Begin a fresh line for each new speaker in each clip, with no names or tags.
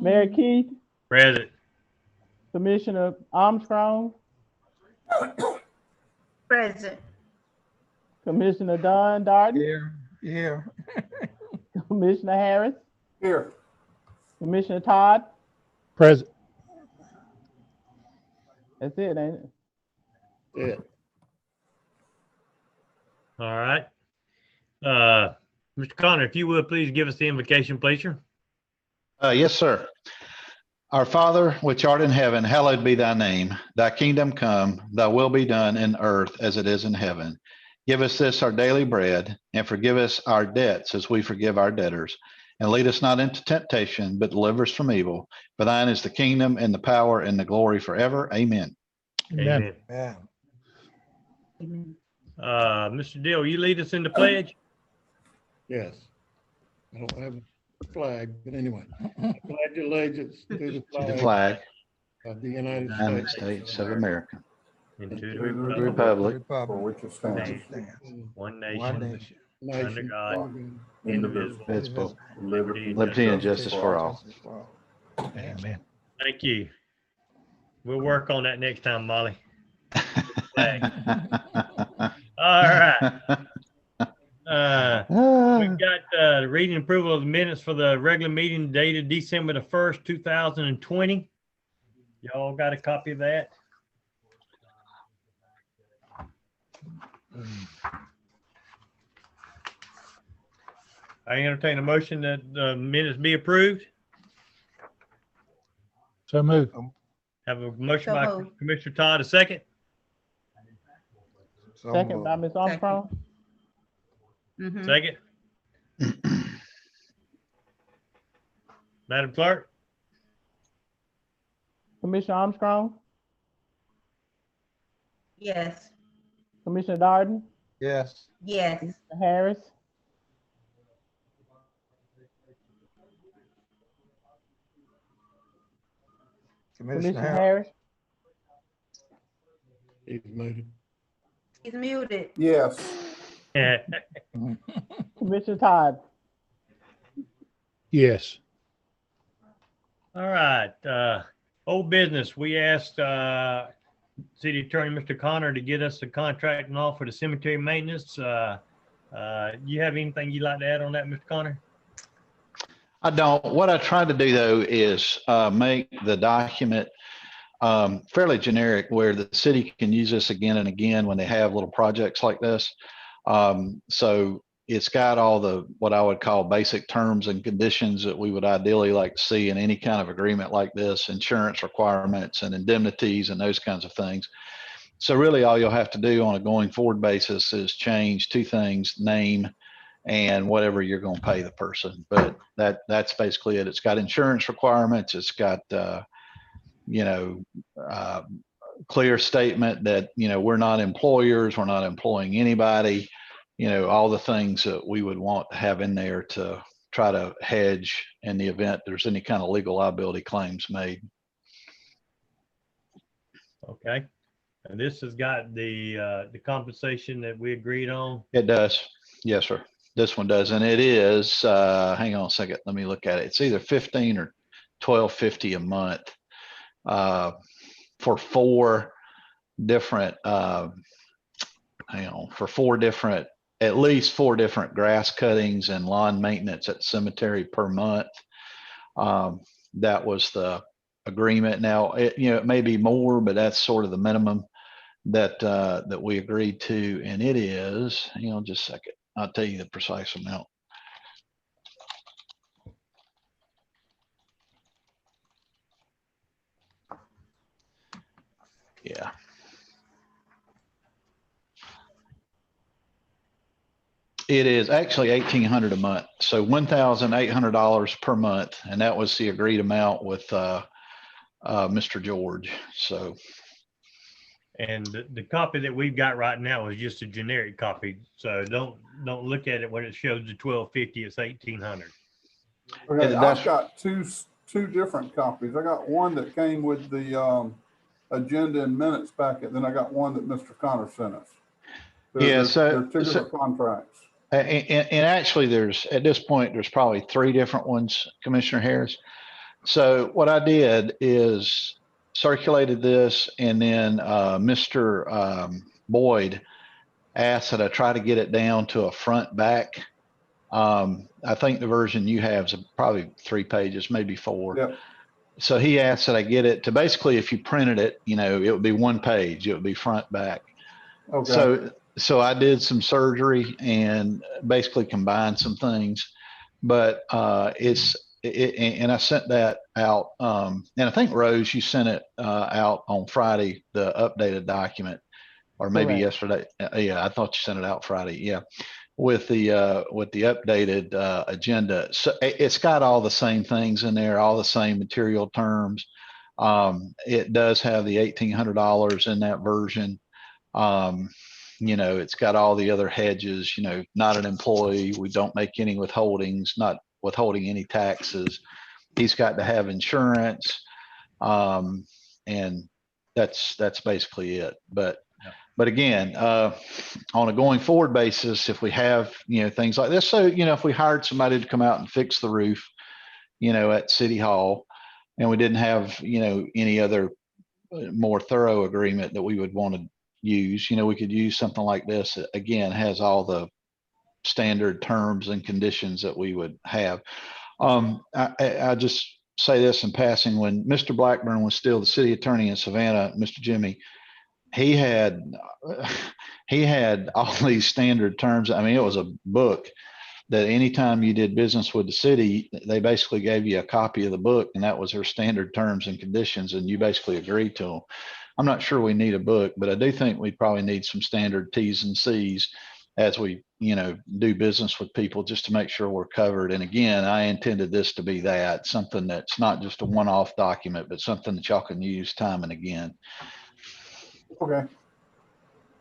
Mayor Keith,
Present.
Commissioner Armstrong,
Present.
Commissioner Don Darden,
Here.
Commissioner Harris,
Here.
Commissioner Todd.
Present.
That's it, ain't it?
Yeah.
All right. Mr. Connor, if you would please give us the invocation, pleasure.
Yes, sir. Our Father, which art in heaven, hallowed be thy name. Thy kingdom come, thy will be done in earth as it is in heaven. Give us this our daily bread, and forgive us our debts as we forgive our debtors. And lead us not into temptation, but deliver us from evil. For thine is the kingdom and the power and the glory forever. Amen.
Amen.
Yeah.
Mr. Dill, you lead us in the pledge?
Yes. I don't have a flag, but anyway. I pledge allegiance to the
The
flag
flag
of the United
United
States
States of America.
And to the
The
republic,
Republic,
For which it stands,
one
One
nation,
nation.
under
nation,
God,
indivisible,
indivisible,
liberty
liberty and justice for all.
Amen.
Thank you. We'll work on that next time, Molly. Flag. All right. We've got the reading approval of the minutes for the regular meeting dated December the 1st, 2020. Y'all got a copy of that? I entertain a motion that the minutes be approved.
So move.
Have a motion
So
by
moved.
Commissioner Todd, a second.
Second by Ms. Armstrong.
Mhm.
Second. Madam Clerk?
Commissioner Armstrong,
Yes.
Commissioner Darden,
Yes.
Yes.
Commissioner Harris, Commissioner Harris,
he's muted.
He's muted.
yes.
Commissioner Todd.
Yes.
All right, old business. We asked City Attorney Mr. Connor to get us the contract and all for the cemetery maintenance. You have anything you'd like to add on that, Mr. Connor?
I don't. What I tried to do though is make the document fairly generic where the city can use this again and again when they have little projects like this. So it's got all the, what I would call basic terms and conditions that we would ideally like to see in any kind of agreement like this, insurance requirements and indemnities and those kinds of things. So really all you'll have to do on a going forward basis is change two things: name and whatever you're going to pay the person. But that's basically it. It's got insurance requirements. It's got, clear statement that, we're not employers, we're not employing anybody, all the things that we would want to have in there to try to hedge in the event there's any kind of legal liability claims made.
Okay. And this has got the compensation that we agreed on.
It does. Yes, sir. This one does. And it is, hang on a second. Let me look at it. It's either 15 or 12.50 a month for four different, at least four different grass cuttings and lawn maintenance at the cemetery per month. That was the agreement. Now, it may be more, but that's sort of the minimum that we agreed to. And it is, hang on just a second. I'll tell you the precise amount. Yeah. It is actually $1,800 a month, so $1,800 per month, and that was the agreed amount with Mr. George. So,
And the copy that we've got right now is just a generic copy. So don't look at it when it shows the 1250. It's 1800.
Okay,
Yeah,
I've got two different copies. I got one that came with the agenda and minutes packet. Then I got one that Mr. Connor sent us.
Yeah,
they're two different contracts.
and actually, at this point, there's probably three different ones, Commissioner Harris. So what I did is circulated this, and then Mr. Boyd asked that I try to get it down to a front back. I think the version you have is probably 3 pages, maybe 4.
Yep.
So he asked that I get it to basically, if you printed it, you know, it would be 1 page, it would be front back.
Okay.
So I did some surgery and basically combined some things, but and I sent that out. And I think Rose, you sent it out on Friday, the updated document, or maybe
Correct.
yesterday. Yeah, I thought you sent it out Friday. Yeah, with the updated agenda. So it's got all the same things in there, all the same material terms. It does have the $1,800 in that version. You know, it's got all the other hedges, you know, not an employee. We don't make any withholdings, not withholding any taxes. He's got to have insurance. And that's basically it. But again, on a going forward basis, if we have, you know, things like this, so, you know, if we hired somebody to come out and fix the roof, you know, at City Hall, and we didn't have, you know, any other more thorough agreement that we would want to use, you know, we could use something like this. That, again, has all the standard terms and conditions that we would have. I just say this in passing: when Mr. Blackburn was still the city attorney in Savannah, Mr. Jimmy, he had all these standard terms. I mean, it was a book that anytime you did business with the city, they basically gave you a copy of the book, and that was their standard terms and conditions, and you basically agreed to them. I'm not sure we need a book, but I do think we probably need some standard T's and C's as we, you know, do business with people, just to make sure we're covered. And again, I intended this to be that, something that's not just a one-off document, but something that y'all can use time and again.
Okay.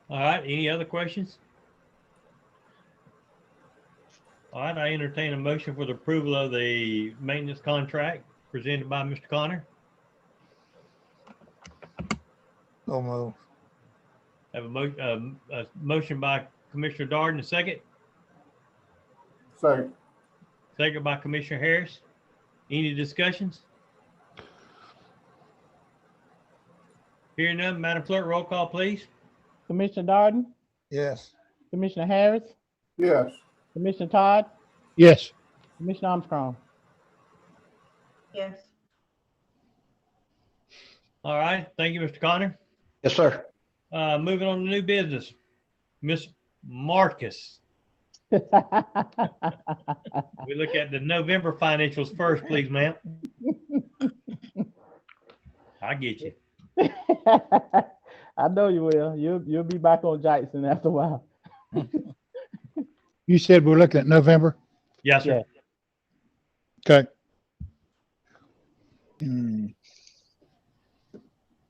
All right, any other questions? All right, I entertain a motion for the approval of the maintenance contract presented by Mr. Connor.
So move.
Have a motion by Commissioner Darden, a second.
Second.
Second by Commissioner Harris. Any discussions? Hearing none, Madam Clerk, roll call, please.
Commissioner Darden,
Yes.
Commissioner Harris,
Yes.
Commissioner Todd,
Yes.
Commissioner Armstrong.
Yes.
All right, thank you, Mr. Connor.
Yes, sir.
Moving on to new business. Miss Marcus. We look at the November financials first, please, ma'am. I get you.
I know you will. You'll be back on Jackson after a while.
You said we're looking at November?
Yes, sir.
Yeah.
Okay.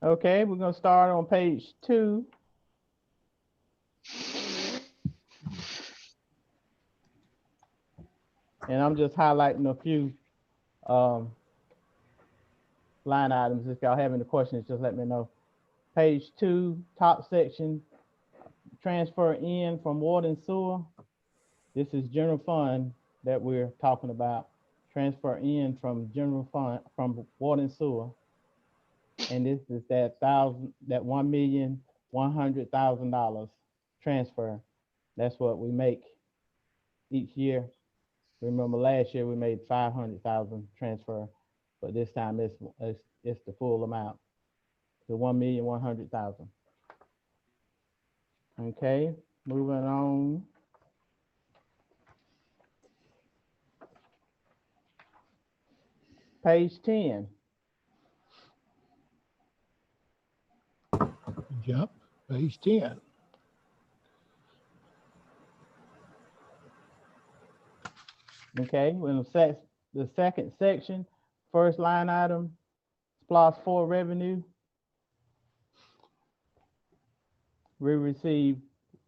Okay, we're gonna start on page 2. And I'm just highlighting a few line items. If y'all have any questions, just let me know. Page 2, top section, transfer in from water and sewer. This is general fund that we're talking about. Transfer in from general fund, from water and sewer. And this is that $1,100,000 transfer. That's what we make each year. Remember last year we made 500,000 transfer, but this time it's the full amount, the 1,100,000. Okay, moving on. Page 10.
Jump, page 10.
Okay, when the second section, first line item, SPLOST 4 revenue. We received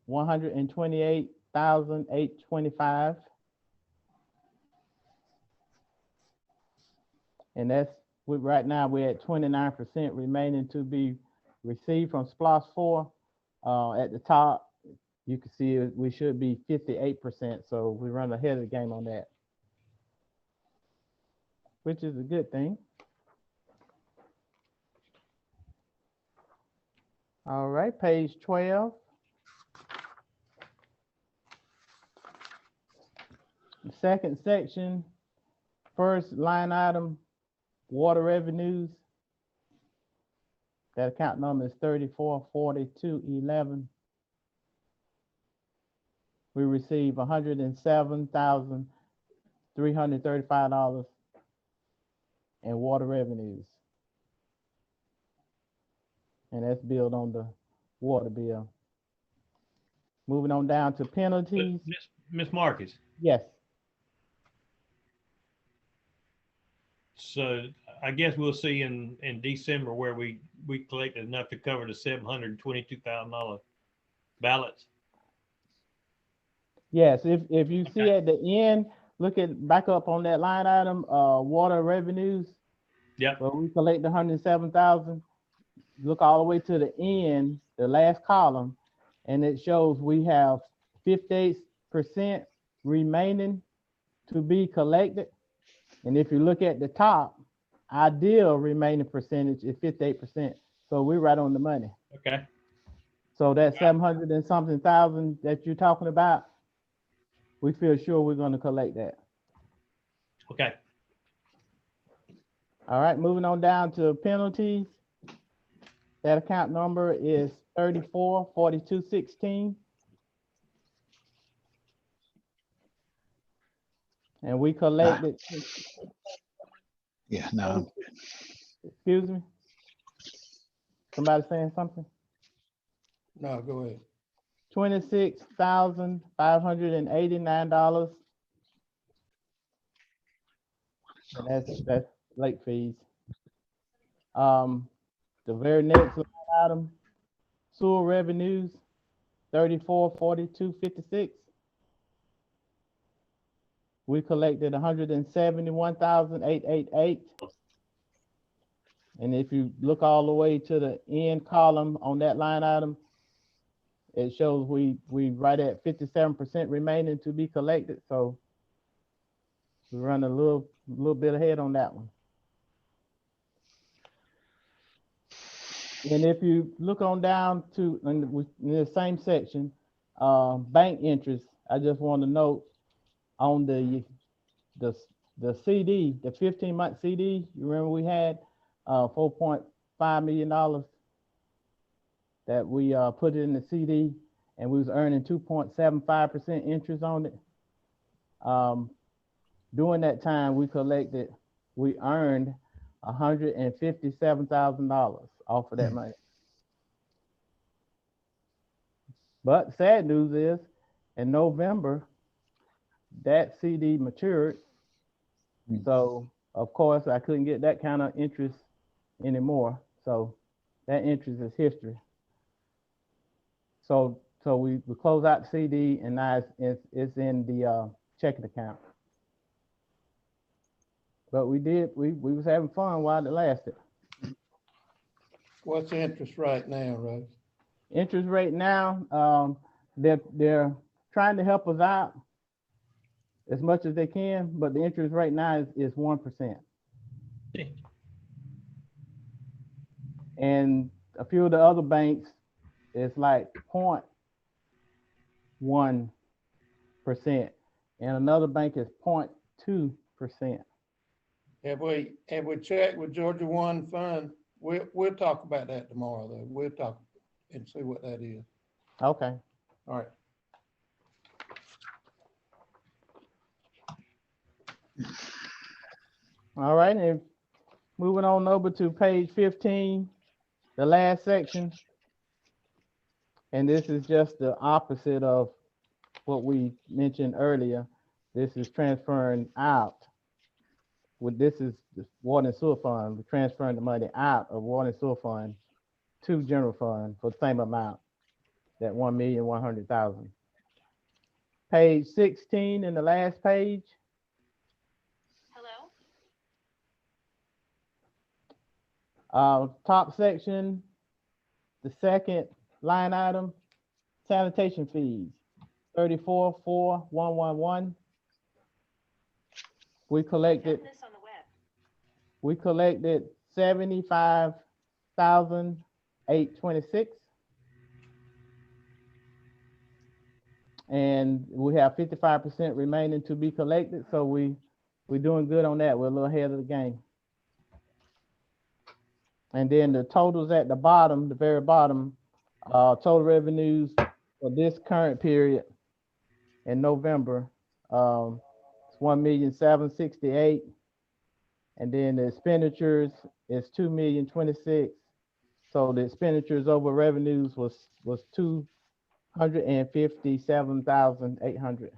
128,825. And that's right now we're at 29% remaining to be received from SPLOST 4. At the top, you can see we should be 58%. So we run ahead of the game on that, which is a good thing. All right, page 12. The second section, first line item, water revenues. That account number is 344211. We receive $107,335 in water revenues. And that's billed on the water bill. Moving on down to penalties.
Ms. Marcus,
Yes,
so I guess we'll see in December where we collected enough to cover the $722,000 ballots.
yes. If you see
Okay.
at the end, look at back up on that line item, water revenues.
Yep.
Where we collect the 107,000. Look all the way to the end, the last column, and it shows we have 58% remaining to be collected. And if you look at the top, ideal remaining percentage is 58%. So we're right on the money.
Okay.
So that 700 and something thousand that you're talking about, we feel sure we're going to collect that.
Okay.
All right, moving on down to penalties. That account number is 344216. And we collected,
Yeah, no,
excuse me? Somebody saying something?
No, go ahead.
$26,589. And that's late fees. The very next line item, sewer revenues, 344256. We collected 171,888. And if you look all the way to the end column on that line item, it shows we right at 57% remaining to be collected. So we run a little bit ahead on that one. And if you look on down to in the same section, bank interest, I just want to note on the CD, the 15-month CD, you remember we had $4.5 million that we put it in the CD, and we was earning 2.75% interest on it. During that time, we earned $157,000 off of that money. But sad news is, in November, that CD matured. So of course I couldn't get that kind of interest anymore. So that interest is history. So we close out the CD, and now it's in the checking account. But we was having fun while it lasted.
What's the interest right now, Rose?
Interest rate now, they're trying to help us out as much as they can, but the interest rate now is 1%. And a few of the other banks, it's like 0.1%, and another bank is 0.2%.
Have we checked with Georgia One Fund? We'll talk about that tomorrow, though. We'll talk and see what that is.
Okay.
All right.
All right, and moving on over to page 15, the last section. And this is just the opposite of what we mentioned earlier. This is transferring out. This is the water and sewer fund. We're transferring the money out of water and sewer fund to general fund for the same amount, that 1,100,000. Page 16 in the last page. Top section, the second line item, sanitation fees, 344111. We collected 75,826. And we have 55% remaining to be collected, so we're doing good on that. We're a little ahead of the game. And then the totals at the bottom, the very bottom, total revenues for this current period in November, it's 1,768,000. And then the expenditures is 2,026,000. So the expenditures over revenues was 257,800.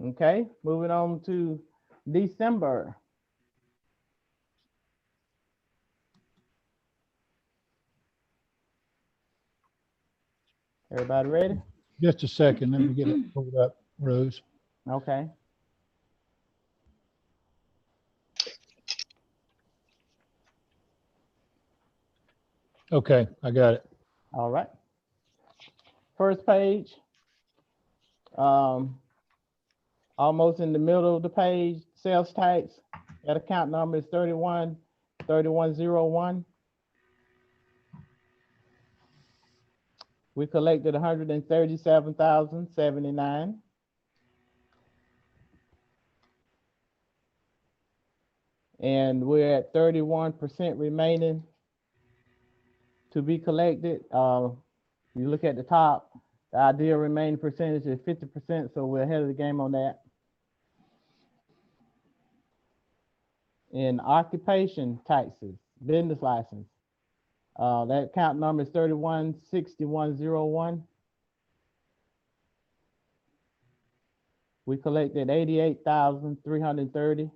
Okay, moving on to December. Everybody ready?
Just a second, let me get it pulled up, Rose.
Okay.
Okay, I got it.
All right. First page, almost in the middle of the page, sales tax. That account number is 3101. We collected 137,079. And we're at 31% remaining to be collected. You look at the top, the ideal remaining percentage is 50%, so we're ahead of the game on that. In occupation taxes, business license, that account number is 316101. We collected 88,330.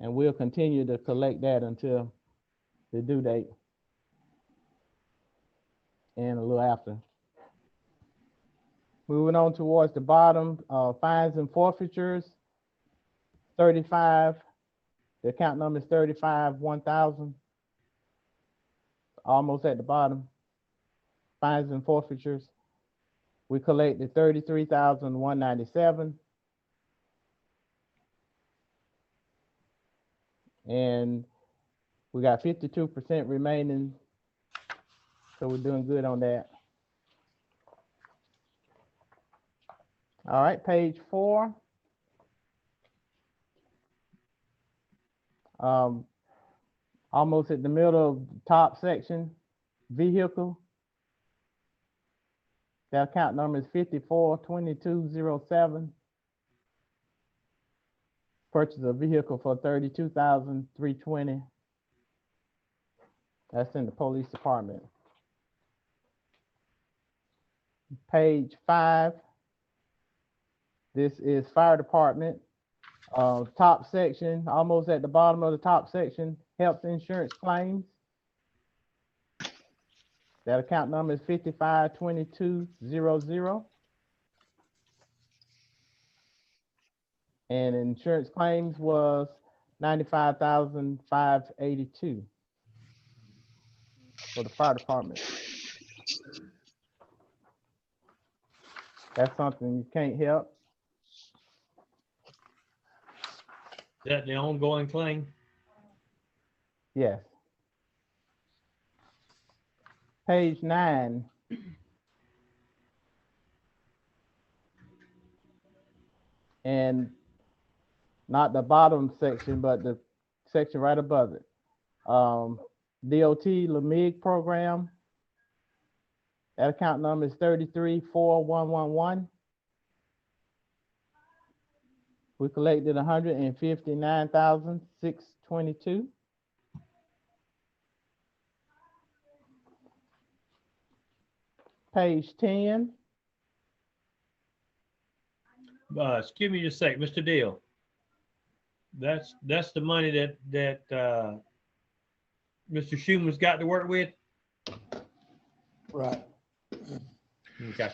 And we'll continue to collect that until the due date and a little after. Moving on towards the bottom, fines and forfeitures, 35. The account number is 351000. Almost at the bottom. Fines and forfeitures. We collected 33,197. And we got 52% remaining, so we're doing good on that. All right, page 4. Almost at the middle of the top section, vehicle. That account number is 542207. Purchase a vehicle for 32,320. That's in the police department. Page 5. This is fire department. Top section, almost at the bottom of the top section, health insurance claims. That account number is 552200. And insurance claims was 95,582 for the fire department. That's something you can't help.
Is that the ongoing claim?
Yes. Page 9. And not the bottom section, but the section right above it. DOT LMIG program. That account number is 334111. We collected 159,622. Page 10.
Excuse me just a sec, Mr. Deal. That's the money that Mr. Schuman's got to work with.
Right.
Okay.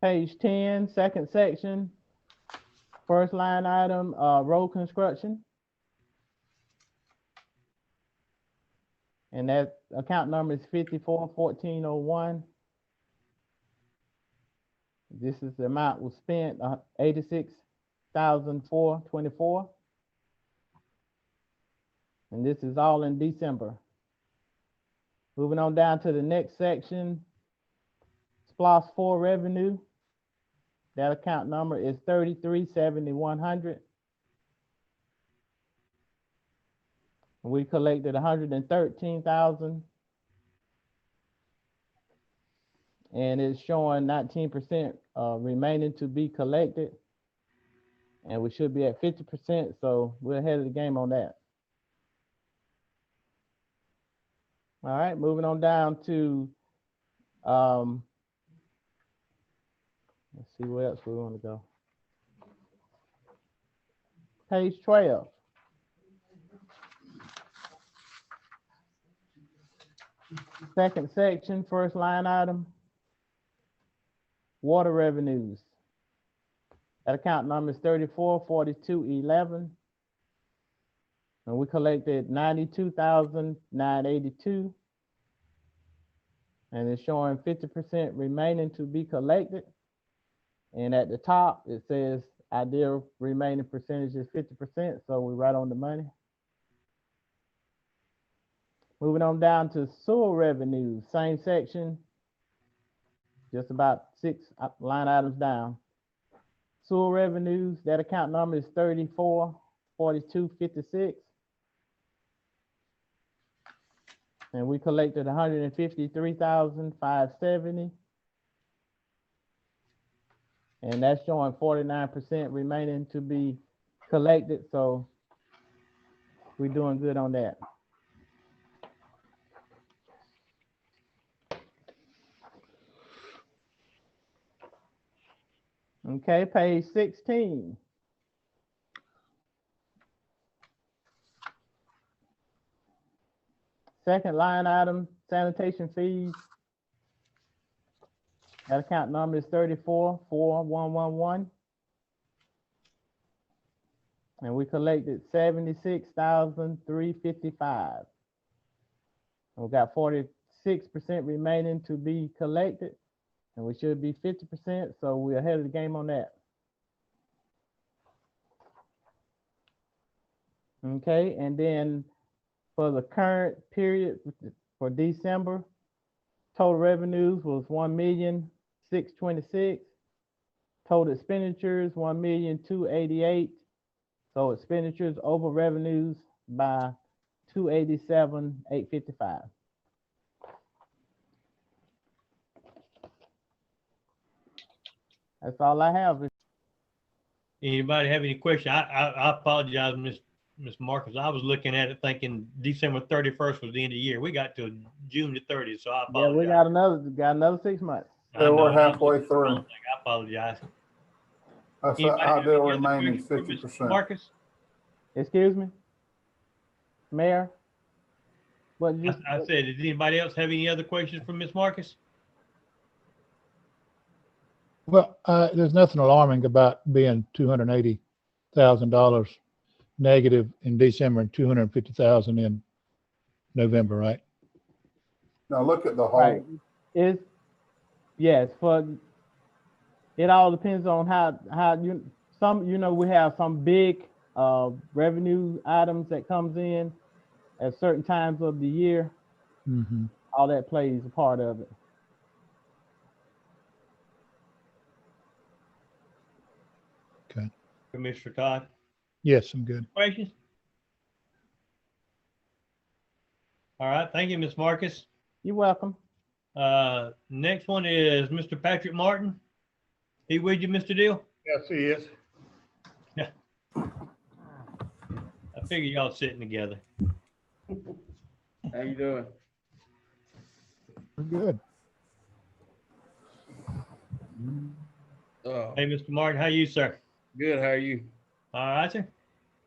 Page 10, second section. First line item, road construction. And that account number is 541401. This is the amount was spent, 86 $26,424. And this is all in December. Moving on down to the next section, SPLOST 4 revenue. That account number is 337100. We collected 113,000. And it's showing 19% remaining to be collected. And we should be at 50%, so we're ahead of the game on that. All right, moving on down to, let's see where else we want to go. Page 12. Second section, first line item, water revenues. That account number is 344211. And we collected 92,982. And it's showing 50% remaining to be collected. And at the top, it says ideal remaining percentage is 50%, so we're right on the money. Moving on down to sewer revenues, same section, just about 6 line items down. Sewer revenues, that account number is 344256. And we collected 153,570. And that's showing 49% remaining to be collected. So we're doing good on that. Okay, page 16. Second line item, sanitation fees. That account number is 344111. And we collected 76,355. We got 46% remaining to be collected. And we should be 50%, so we're ahead of the game on that. Okay, and then for the current period for December, total revenues was 1,626,000. Total expenditures 1,288,000. So expenditures over revenues by 287,855. That's all I have.
Anybody have any question? I apologize, Ms. Marcus. I was looking at it thinking December 31st was the end of the year. We got to June the 30th, so I apologize.
Yeah, we got another 6 months.
Yeah, we're halfway through.
I apologize.
That's the
Anybody have
ideal
any other
remaining
questions for Ms.
50%.
Marcus?
Excuse me, Mayor? What you
I said, does anybody else have any other questions for Ms. Marcus?
Well, there's nothing alarming about being $280,000 negative in December and 250,000 in November, right?
Now look at the
right?
whole.
It's yes, for it all depends on how you we have some big revenue items that comes in at certain times of the year.
Mm-hmm.
All that plays a part of it.
Okay.
Commissioner Todd,
Yes, I'm good.
questions? All right, thank you, Ms. Marcus.
You're welcome.
Next one is Mr. Patrick Martin. He with you, Mr. Deal?
Yes, he is.
I figure y'all sitting together.
How you doing?
We're good.
Hey, Mr. Martin, how you, sir?
Good. How are you?
All right, sir.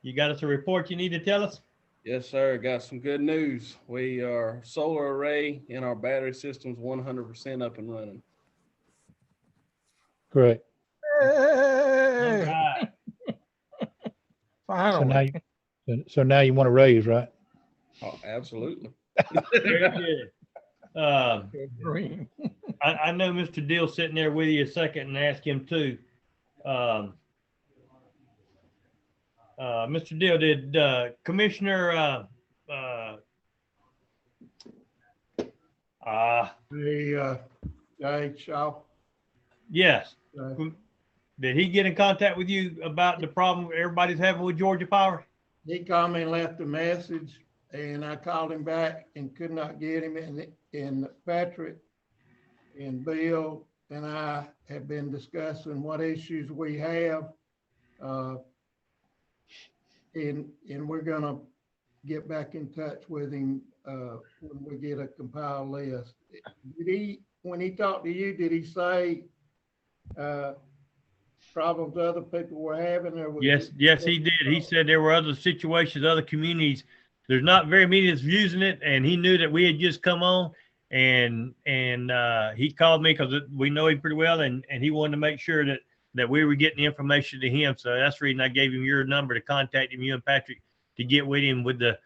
You got us a report you need to tell us?
Yes, sir. Got some good news. We are solar array in our battery systems 100% up and running.
Great.
All right.
So now you want to raise, right?
Oh, absolutely.
Very good. I know Mr. Deal sitting there with you a second and ask him too. Mr. Deal, did Commissioner
Jay Shaw,
yes,
uh,
did he get in contact with you about the problem everybody's having with Georgia Power?
he called me and left a message, and I called him back and could not get him. And Patrick and Bill and I have been discussing what issues we have. And we're gonna get back in touch with him when we get a compiled list. When he talked to you, did he say problems other people were having? Or was
Yes, he did. He said there were other situations, other communities. There's not very many that's using it, and he knew that we had just come on, and he called me because we know him pretty well, and he wanted to make sure that we were getting the information to him. So that's the reason I gave him your number to contact him, you and Patrick, to get with him with the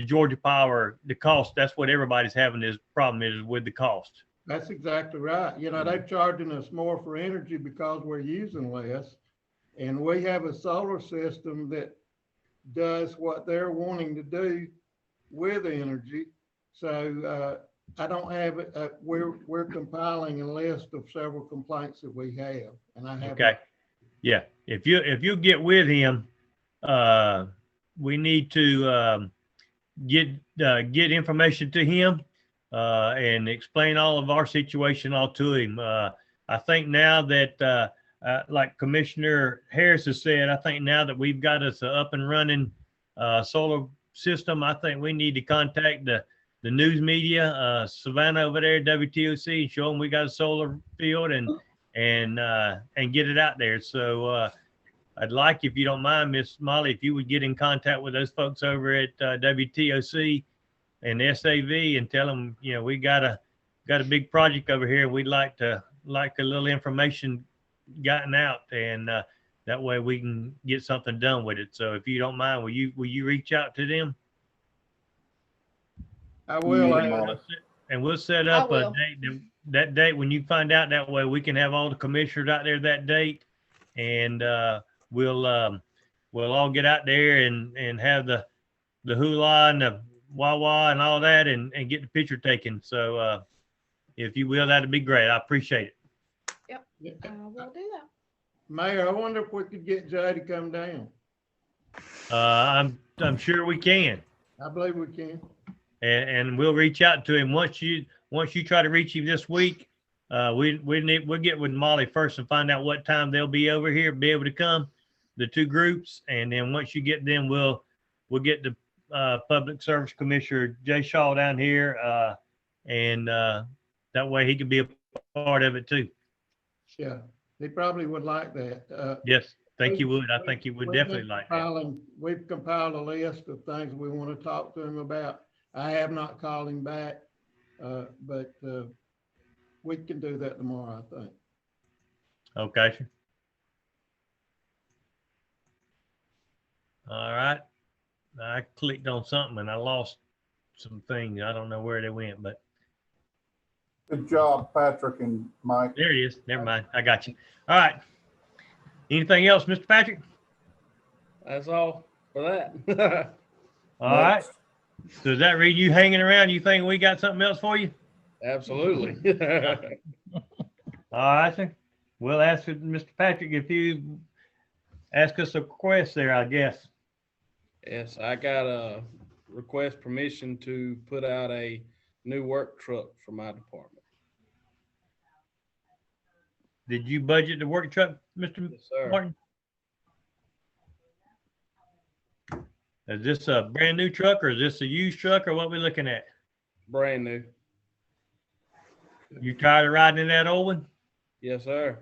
Georgia Power, the cost. That's what everybody's having is problem is with the cost.
That's exactly right. You know, they're charging us more for energy because we're using less. And we have a solar system that does what they're wanting to do with energy. So I don't have it. We're compiling a list of several complaints that we have. And I have.
Okay. Yeah. If you get with him, we need to get information to him and explain all of our situation all to him. I think now that like Commissioner Harris has said, I think now that we've got us up and running solar system, I think we need to contact the news media, Savannah over there, WTOC, and show them we got a solar field and get it out there. So I'd like, if you don't mind, Miss Molly, if you would get in contact with those folks over at WTOC and SAV and tell them, you know, we got a big project over here. We'd like a little information gotten out, and that way we can get something done with it. So if you don't mind, will you reach out to them?
I will.
And we'll set up a date. That date when you find out, that way we can have all the commissioners out there that date, and we'll all get out there and have the hula and the wah and all that, and get the picture taken. So if you will, that'd be great. I appreciate it.
Yep, we'll do that.
Mayor, I wonder if we could get Jay to come down.
I'm sure we can,
I believe we can.
and we'll reach out to him once you try to reach him this week. We'll get with Molly first and find out what time they'll be over here, be able to come, the two groups, and then once you get them, we'll get the Public Service Commissioner Jay Shaw down here, and that way he can be a part of it too.
Yeah, he probably would like that.
Yes, think he would. I think he would definitely like that.
We've compiled a list of things we want to talk to him about. I have not called him back, but we can do that tomorrow, I think.
Okay. All right. I clicked on something and I lost some things. I don't know where they went, but
Good job, Patrick and Mike.
there it is. Never mind. I got you. All right. Anything else, Mr. Patrick?
That's all for that.
All right. So does that read you hanging around? You think we got something else for you?
Absolutely.
All right, sir. We'll ask Mr. Patrick if you ask us a request there, I guess.
Yes, I got a request permission to put out a new work truck for my department.
Did you budget the work truck, Mr.
Yes, sir.
Martin? Is this a brand new truck or is this a used truck or what we looking at?
Brand new.
You tired of riding in that old one?
Yes, sir.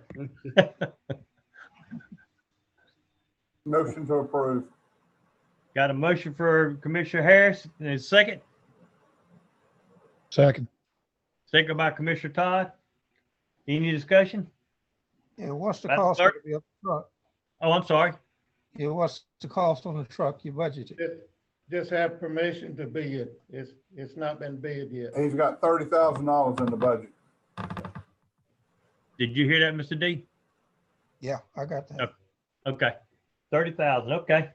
Motion to approve.
Got a motion for Commissioner Harris and a second.
Second.
Second by Commissioner Todd. Any discussion?
Yeah, what's the
That's
cost
third.
of the truck?
Oh, I'm sorry.
Yeah, what's the cost on the truck you budgeted?
Just have permission to bid. It's not been bid yet.
He's got $30,000 in the budget.
Did you hear that, Mr. D?
Yeah, I got that.
Okay. 30,000, okay.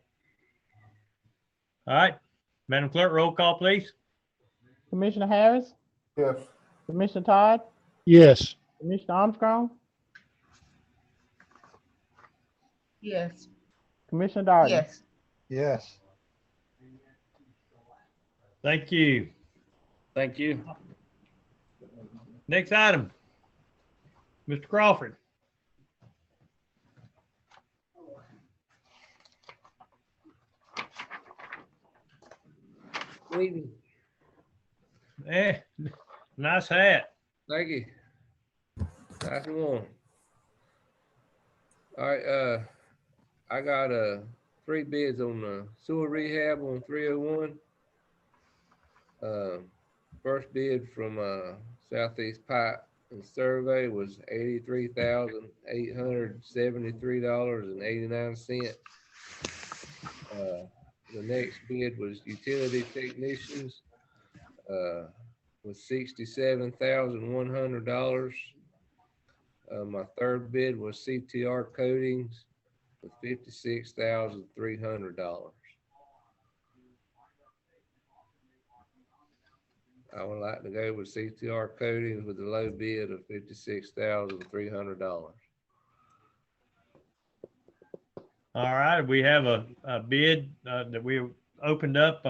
All right, Madam Clerk, roll call, please.
Commissioner Harris,
Yes.
Commissioner Todd,
Yes.
Commissioner Armstrong,
Yes.
Commissioner Darden.
Yes.
Yes.
Thank you.
Thank you.
Next item, Mr. Crawford.
Good evening.
Eh, nice hat.
Thank you. Nice one. All right, I got 3 bids on the sewer rehab on 301. First bid from Southeast Pipe and Survey was $83,873.89. The next bid was Utility Technicians with $67,100. My third bid was CTR Coatings with $56,300. I would like to go with CTR Coatings with a low bid of $56,300.
All right, we have a bid that we opened up.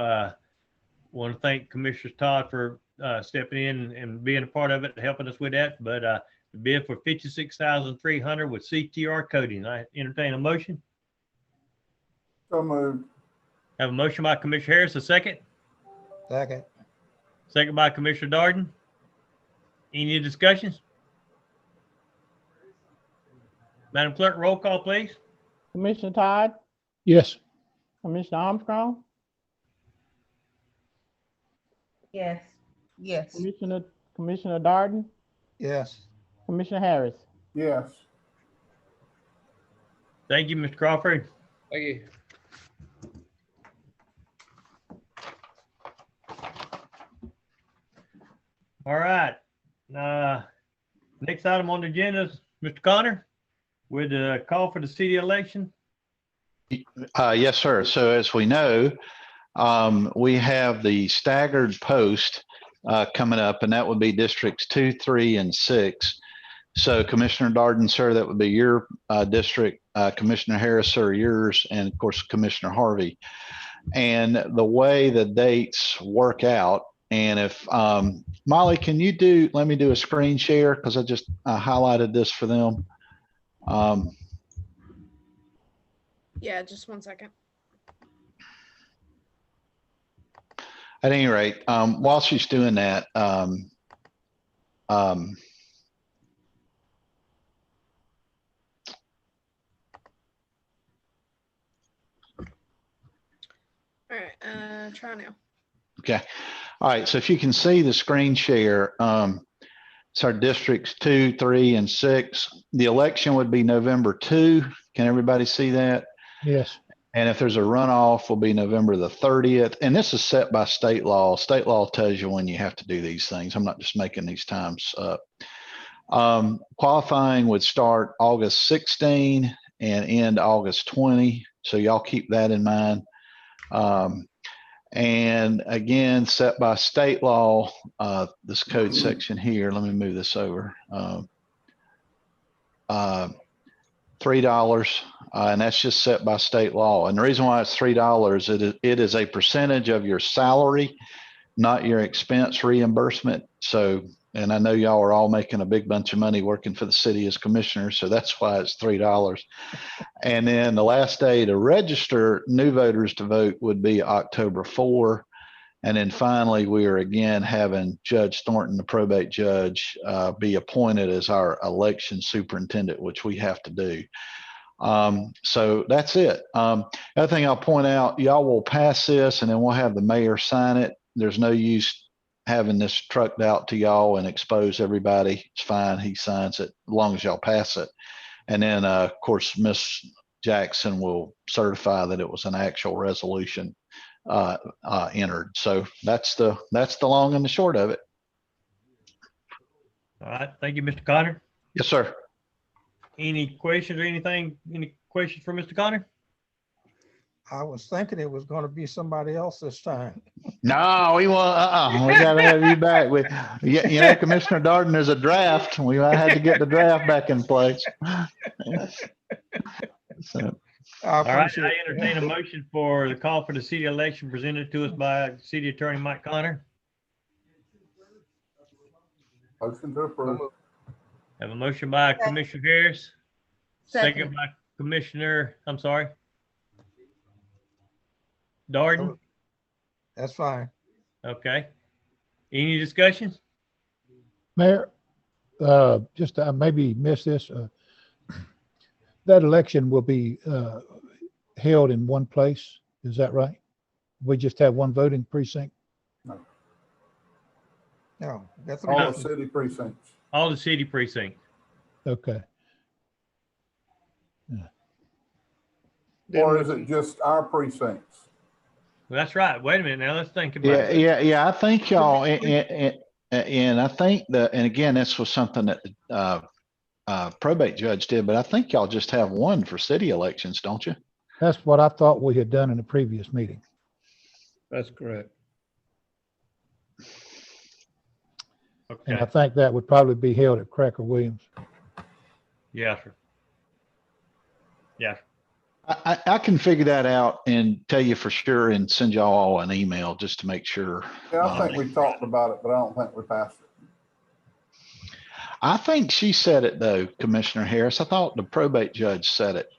Want to thank Commissioner Todd for stepping in and being a part of it, helping us with that. But the bid for $56,300 with CTR Coating. I entertain a motion.
So moved.
Have a motion by Commissioner Harris, a second.
Second.
Second by Commissioner Darden. Any discussions? Madam Clerk, roll call, please.
Commissioner Todd,
Yes.
Commissioner Armstrong,
Yes. Yes.
Commissioner Darden,
Yes.
Commissioner Harris.
Yes.
Thank you, Mr. Crawford.
Thank you.
All right. Next item on the agenda is Mr. Connor with a call for the city election.
Yes, sir. So as we know, we have the staggered post coming up, and that would be districts 2, 3, and 6. So Commissioner Darden, sir, that would be your district. Commissioner Harris, sir, yours, and of course, Commissioner Harvey. And the way the dates work out, and if Molly, can you let me do a screen share, because I just highlighted this for them.
Yeah, just 1 second.
At any rate, while she's doing that,
All right, try now.
okay. All right. So if you can see the screen share, it's our districts 2, 3, and 6. The election would be November 2. Can everybody see that?
Yes.
And if there's a runoff, will be November the 30th. And this is set by state law. State law tells you when you have to do these things. I'm not just making these times up. Qualifying would start August 16 and end August 20. So y'all keep that in mind. And again, set by state law, this code section here, let me move this over. $3, and that's just set by state law. And the reason why it's $3, it is a percentage of your salary, not your expense reimbursement. So, and I know y'all are all making a big bunch of money working for the city as commissioners, so that's why it's $3. And then the last day to register new voters to vote would be October 4. And then finally, we are again having Judge Thornton, the probate judge, be appointed as our election superintendent, which we have to do. So that's it. Other thing I'll point out, y'all will pass this and then we'll have the mayor sign it. There's no use having this trucked out to y'all and expose everybody. It's fine. He signs it as long as y'all pass it. And then, of course, Miss Jackson will certify that it was an actual resolution entered. So that's the long and the short of it.
All right. Thank you, Mr. Connor.
Yes, sir.
Any questions or anything? Any questions for Mr. Connor?
I was thinking it was going to be somebody else this time.
No, we want, we gotta have you back. You know, Commissioner Darden, there's a draft. We might have to get the draft back in place. So,
I
All right,
appreciate
I
it.
entertain a motion for the call for the city election presented to us by City Attorney Mike Connor.
Motion to approve.
Have a motion by Commissioner Harris, second by Commissioner, I'm sorry, Darden.
That's fine.
Okay. Any discussion?
Mayor, just I maybe missed this. That election will be held in one place. Is that right? We just have one voting precinct?
No, that's
All the city precincts.
All the city precincts.
Okay.
Or is it just our precincts?
Well, that's right. Wait a minute now. Let's think about it.
yeah. I think y'all, and I think that, and again, this was something that probate judge did, but I think y'all just have one for city elections, don't you?
That's what I thought we had done in the previous meeting.
That's correct.
And I
Okay.
think that would probably be held at Cracker Williams.
Yeah, sir. Yeah.
I can figure that out and tell you for sure and send y'all all an email just to make sure.
Yeah, I think we talked about it, but I don't think we passed it.
I think she said it though, Commissioner Harris. I thought the probate judge said it.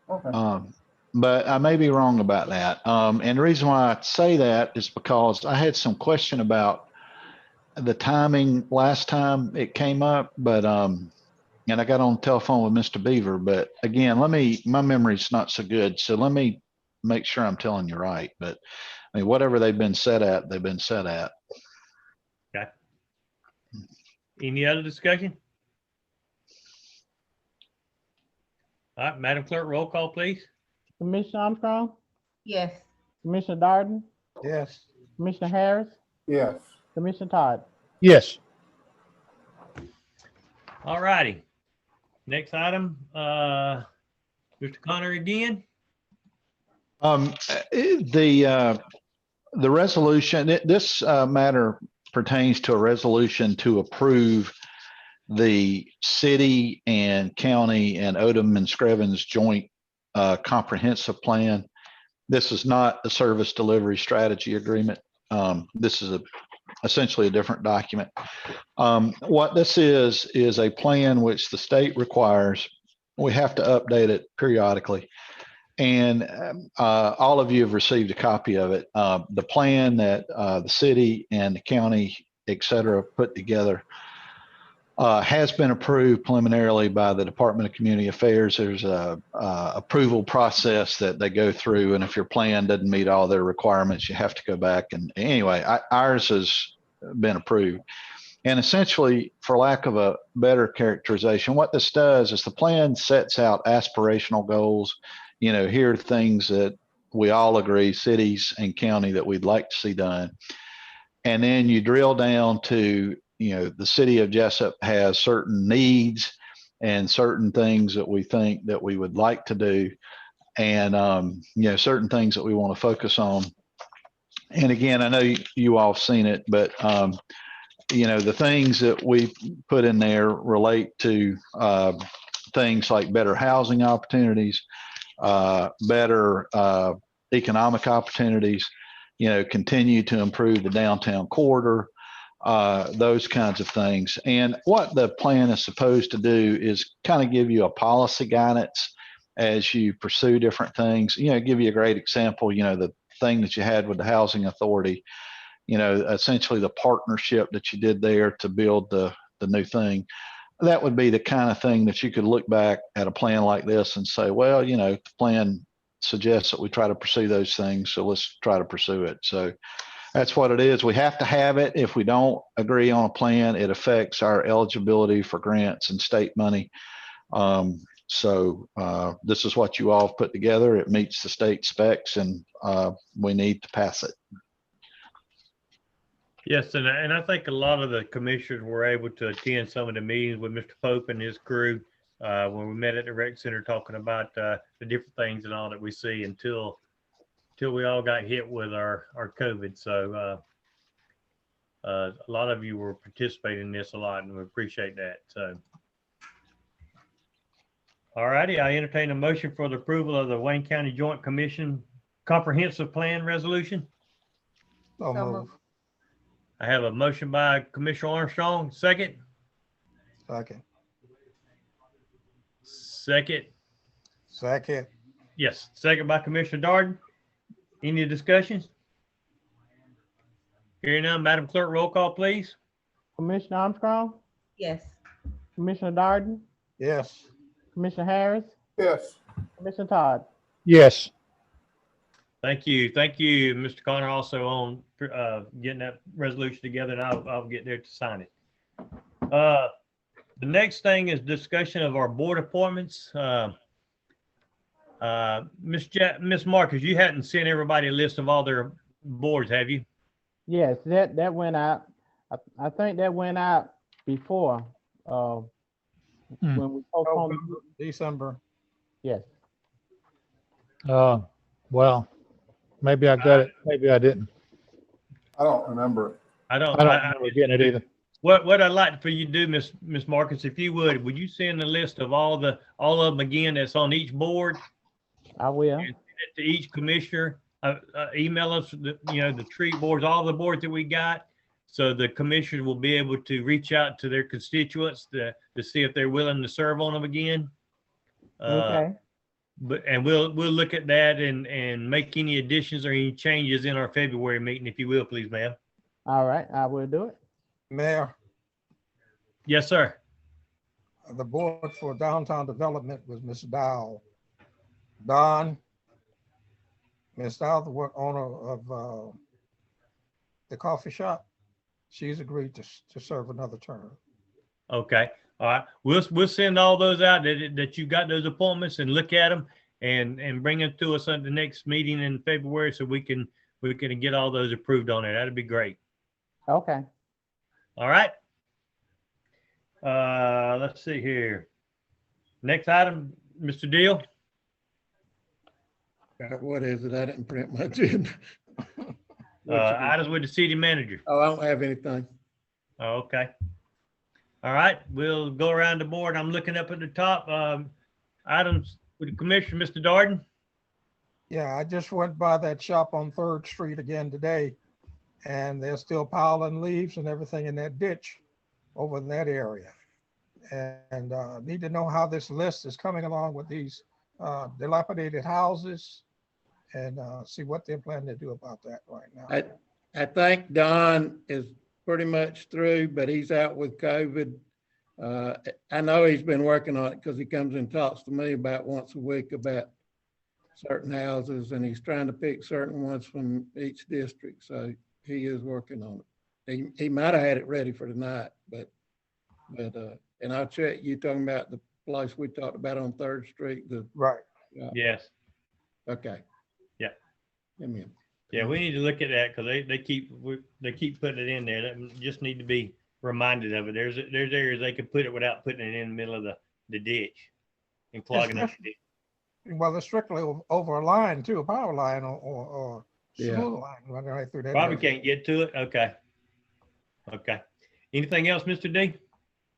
Okay.
But I may be wrong about that. And the reason why I say that is because I had some question about the timing last time it came up, but and I got on the telephone with Mr. Beaver, but again, my memory's not so good. So let me make sure I'm telling you right. But I mean, whatever they've been set at, they've been set at.
Okay. Any other discussion? All right, Madam Clerk, roll call, please.
Commissioner Armstrong,
Yes.
Commissioner Darden,
Yes.
Commissioner Harris,
Yes.
Commissioner Todd.
Yes.
All righty. Next item, Mr. Connor again.
The resolution, this matter pertains to a resolution to approve the city and county and Odom and Screven's joint comprehensive plan. This is not a service delivery strategy agreement. This is essentially a different document. What this is a plan which the state requires. We have to update it periodically. And all of you have received a copy of it. The plan that the city and the county, et cetera, put together has been approved preliminarily by the Department of Community Affairs. There's a approval process that they go through, and if your plan doesn't meet all their requirements, you have to go back. And anyway, ours has been approved. And essentially, for lack of a better characterization, what this does is the plan sets out aspirational goals. You know, here are things that we all agree, cities and county, that we'd like to see done. And then you drill down to, you know, the city of Jesup has certain needs and certain things that we think that we would like to do. And, you know, certain things that we want to focus on. And again, I know you all have seen it, but, you know, the things that we put in there relate to things like better housing opportunities, better economic opportunities, you know, continue to improve the downtown corridor, those kinds of things. And what the plan is supposed to do is kind of give you a policy guidance as you pursue different things. You know, give you a great example, you know, the thing that you had with the housing authority, you know, essentially the partnership that you did there to build the new thing. That would be the kind of thing that you could look back at a plan like this and say, well, you know, the plan suggests that we try to pursue those things, so let's try to pursue it. So that's what it is. We have to have it. If we don't agree on a plan, it affects our eligibility for grants and state money. So this is what you all have put together. It meets the state specs, and we need to pass it.
Yes, and I think a lot of the commissioners were able to attend some of the meetings with Mr. Pope and his crew. when we met at the rec center talking about the different things and all that we see until we all got hit with our COVID. So a lot of you were participating in this a lot, and we appreciate that. So, all righty, I entertain a motion for the approval of the Wayne County Joint Commission Comprehensive Plan Resolution.
So move.
I have a motion by Commissioner Armstrong, second.
Second.
Second.
Second.
Yes, second by Commissioner Darden. Any discussions? Hearing none, Madam Clerk, roll call, please.
Commissioner Armstrong,
Yes.
Commissioner Darden,
Yes.
Commissioner Harris,
Yes.
Commissioner Todd.
Yes.
Thank you. Thank you, Mr. Connor, also on getting that resolution together, and I'll get there to sign it. The next thing is discussion of our board appointments. Miss Marcus, you hadn't sent everybody a list of all their boards, have you?
Yes, that went out. I think that went out before, when we postponed.
December.
Yes.
Well, maybe I got it. Maybe I didn't.
I don't remember it.
I don't
remember getting it either.
What I'd like for you to do, Miss Marcus, if you would you send a list of all of them again that's on each board?
I will.
And send it to each commissioner. Email us the tree boards, all the boards that we got, so the commissioners will be able to reach out to their constituents to see if they're willing to serve on them again.
Okay.
And we'll look at that and make any additions or any changes in our February meeting, if you will, please, ma'am.
All right, I will do it.
Mayor,
Yes, sir.
the board for downtown development was Ms. Dow. Don, Ms. Dow, the owner of the coffee shop, she's agreed to serve another term.
Okay. All right. We'll send all those out that you got those appointments, and look at them and bring them to us at the next meeting in February, so we can get all those approved on there. That'd be great.
Okay.
All right. Let's see here. Next item, Mr. Deal.
What is it? I didn't print my agenda.
Items with the city manager.
Oh, I don't have anything.
Oh, okay. All right. We'll go around the board. I'm looking up at the top. Items with the commissioner, Mr. Darden.
Yeah, I just went by that shop on 3rd Street again today, and they're still piling leaves and everything in that ditch over in that area. And need to know how this list is coming along with these dilapidated houses, and see what they're planning to do about that right now.
I think Don is pretty much through, but he's out with COVID. I know he's been working on it because he comes and talks to me about once a week about certain houses, and he's trying to pick certain ones from each district. So he is working on it. He might have had it ready for tonight, but and I'll check. You talking about the place we talked about on 3rd Street?
Right.
Yes.
Okay.
Yeah.
Amen.
Yeah, we need to look at that because they keep putting it in there. That just need to be reminded of it. There's areas they could put it without putting it in the middle of the ditch and clogging up the ditch.
Well, they're strictly over a line too, a power line or sewer line running right through that.
Probably
area.
can't get to it. Okay. Okay. Anything else, Mr. D?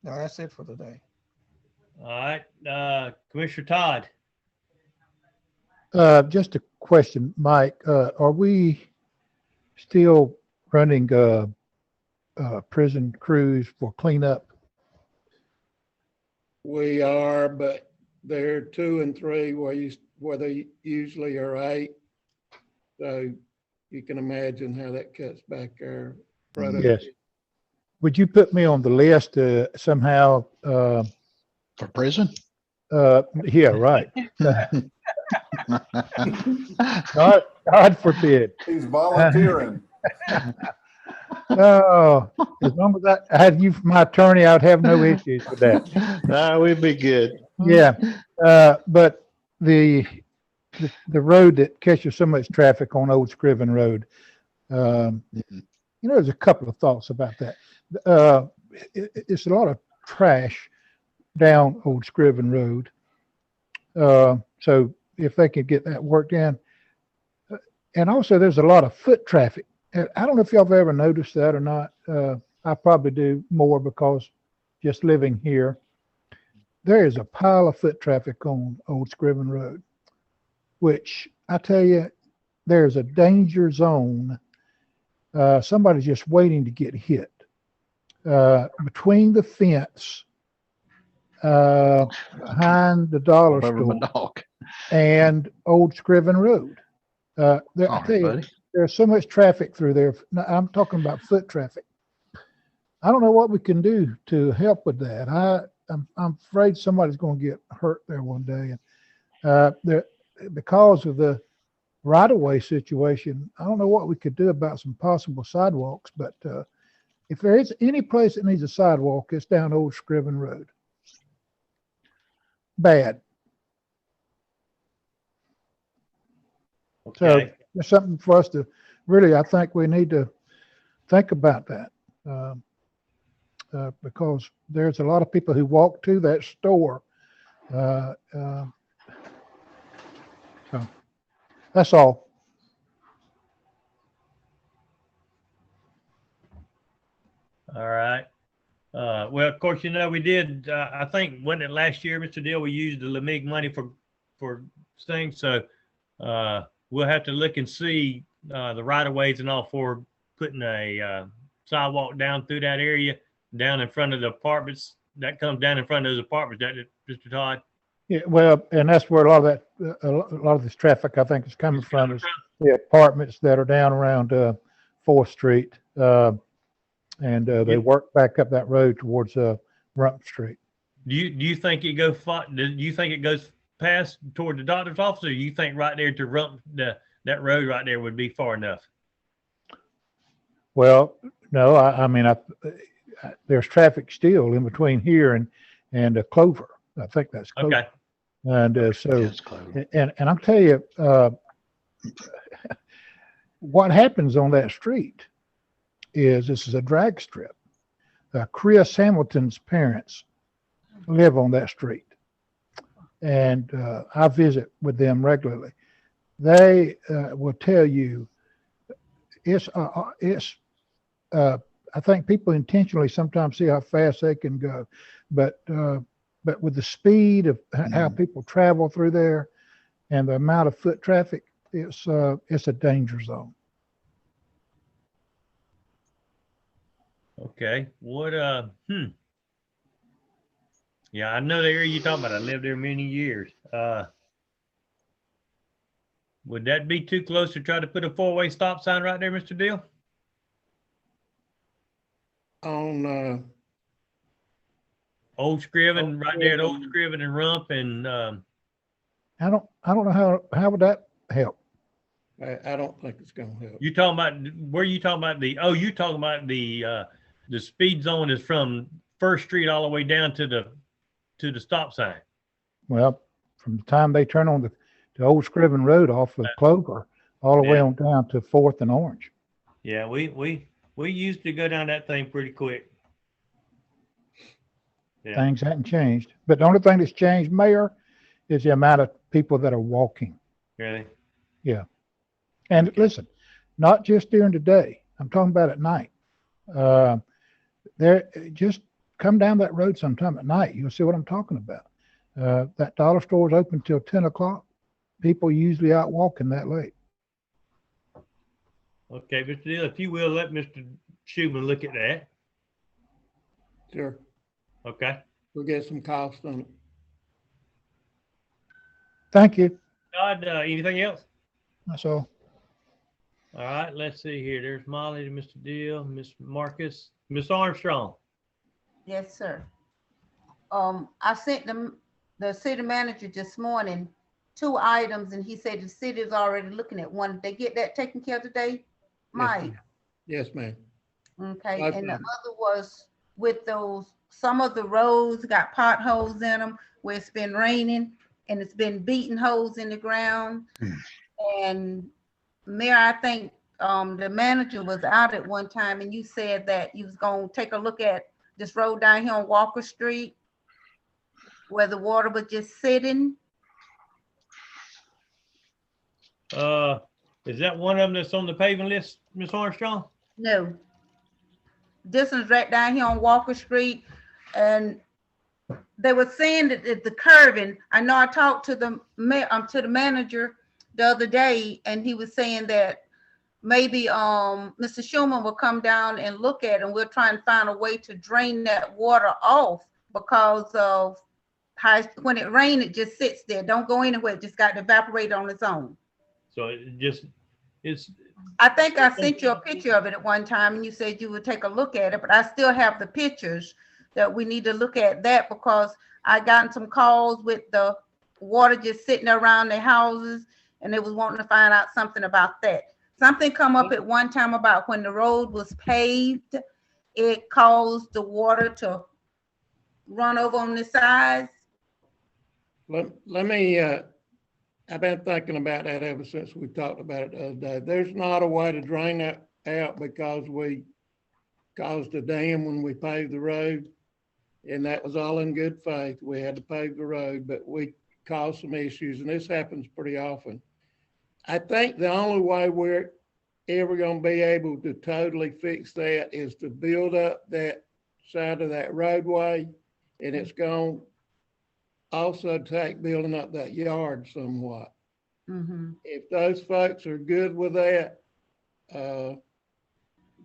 No, that's it for today.
All right. Commissioner Todd.
Just a question, Mike. Are we still running prison crews for cleanup?
We are, but they're 2 and 3 where they usually are 8. So you can imagine how that cuts back our product.
Yes. Would you put me on the list somehow?
For prison?
Yeah, right. God forbid.
He's volunteering.
Oh, as long as I had you for my attorney, I'd have no issues with that.
No, we'd be good.
Yeah, but the road that catches so much traffic on Old Scriven Road, there's a couple of thoughts about that. It's a lot of trash down Old Scriven Road. So if they could get that worked in. And also there's a lot of foot traffic. And I don't know if y'all have ever noticed that or not. I probably do more because just living here. There is a pile of foot traffic on Old Scriven Road, which I tell you, there's a danger zone. Somebody's just waiting to get hit. Between the fence, behind the dollar store and Old Scriven Road. I tell you, there's so much traffic through there. Now, I'm talking about foot traffic. I don't know what we can do to help with that. I'm afraid somebody's going to get hurt there one day. And because of the right-of-way situation, I don't know what we could do about some possible sidewalks. But if there is any place that needs a sidewalk, it's down Old Scriven Road. Bad.
Okay.
So there's something for us to really, I think we need to think about that. Because there's a lot of people who walk to that store. So that's all.
All right. Well, of course, we did, I think, wasn't it last year, Mr. Deal, we used the LMIG money for things. So we'll have to look and see the right of ways and all for putting a sidewalk down through that area, down in front of the apartments. That comes down in front of those apartments, that Mr. Todd?
Yeah, well, and that's where a lot of this traffic, I think, is coming from, is the apartments that are down around 4th Street. And they work back up that road towards Rump Street.
Do you think it goes past toward the doctor's office, or you think right there to Rump, that road right there would be far enough?
Well, no, I mean, there's traffic still in between here and Clover. I think that's Clover.
Okay.
And so, and I'll tell you, what happens on that street is this is a drag strip. Chris Hamilton's parents live on that street, and I visit with them regularly. They will tell you it's I think people intentionally sometimes see how fast they can go, but with the speed of how people travel through there and the amount of foot traffic, it's a danger zone.
Okay. What, yeah, I know the area you're talking about. I lived there many years. Would that be too close to try to put a 4-way stop sign right there, Mr. Deal?
On
Old Scriven, right there at Old Scriven and Rump, and
I don't know how would that help.
I don't think it's gonna help.
you talking about, where you talking about you talking about the speed zone is from 1st Street all the way down to the stop sign.
Well, from the time they turn on the Old Scriven Road off of Clover all the way on down to 4th and Orange.
Yeah, we used to go down that thing pretty quick. Yeah.
Things hadn't changed. But the only thing that's changed, Mayor, is the amount of people that are walking.
Really?
Yeah. And listen, not just during the day. I'm talking about at night. Just come down that road sometime at night. You'll see what I'm talking about. That dollar store is open till 10 o'clock. People usually out walking that late.
Okay, Mr. Deal, if you will, let Mr. Schuman look at that.
Sure.
Okay.
We'll get some cost on it.
Thank you.
Todd, anything else?
That's all.
All right, let's see here. There's Molly, Mr. Deal, Miss Marcus, Miss Armstrong.
Yes, sir. I sent the city manager this morning 2 items, and he said the city is already looking at one. Did they get that taken care of today, Mike?
Yes, ma'am.
Okay,
Okay.
and the other was with some of the roads got potholes in them where it's been raining and it's been beating holes in the ground. And Mayor, I think the manager was out at one time and you said that you was gonna take a look at this road down here on Walker Street. where the water was just sitting.
Is that one of them that's on the paving list, Ms. Armstrong?
No. This one's right down here on Walker Street. And they were saying that the curving, I know I talked to the manager the other day, and he was saying that maybe Mr. Schumann will come down and look at it, and we'll try and find a way to drain that water off, because of how when it rains, it just sits there. Don't go anywhere. It just got to evaporate on its own.
So it's.
I think I sent you a picture of it at one time, and you said you would take a look at it, but I still have the pictures that we need to look at that, because I gotten some calls with the water just sitting around their houses, and they was wanting to find out something about that. Something come up at one time about when the road was paved, it caused the water to run over on the sides.
Let me, I've been thinking about that ever since we talked about it the other day. There's not a way to drain that out, because we caused a dam when we paved the road, and that was all in good faith. We had to pave the road, but we caused some issues, and this happens pretty often. I think the only way we're ever going to be able to totally fix that is to build up that side of that roadway, and it's going to also take building up that yard somewhat.
Mm-hmm.
If those folks are good with that,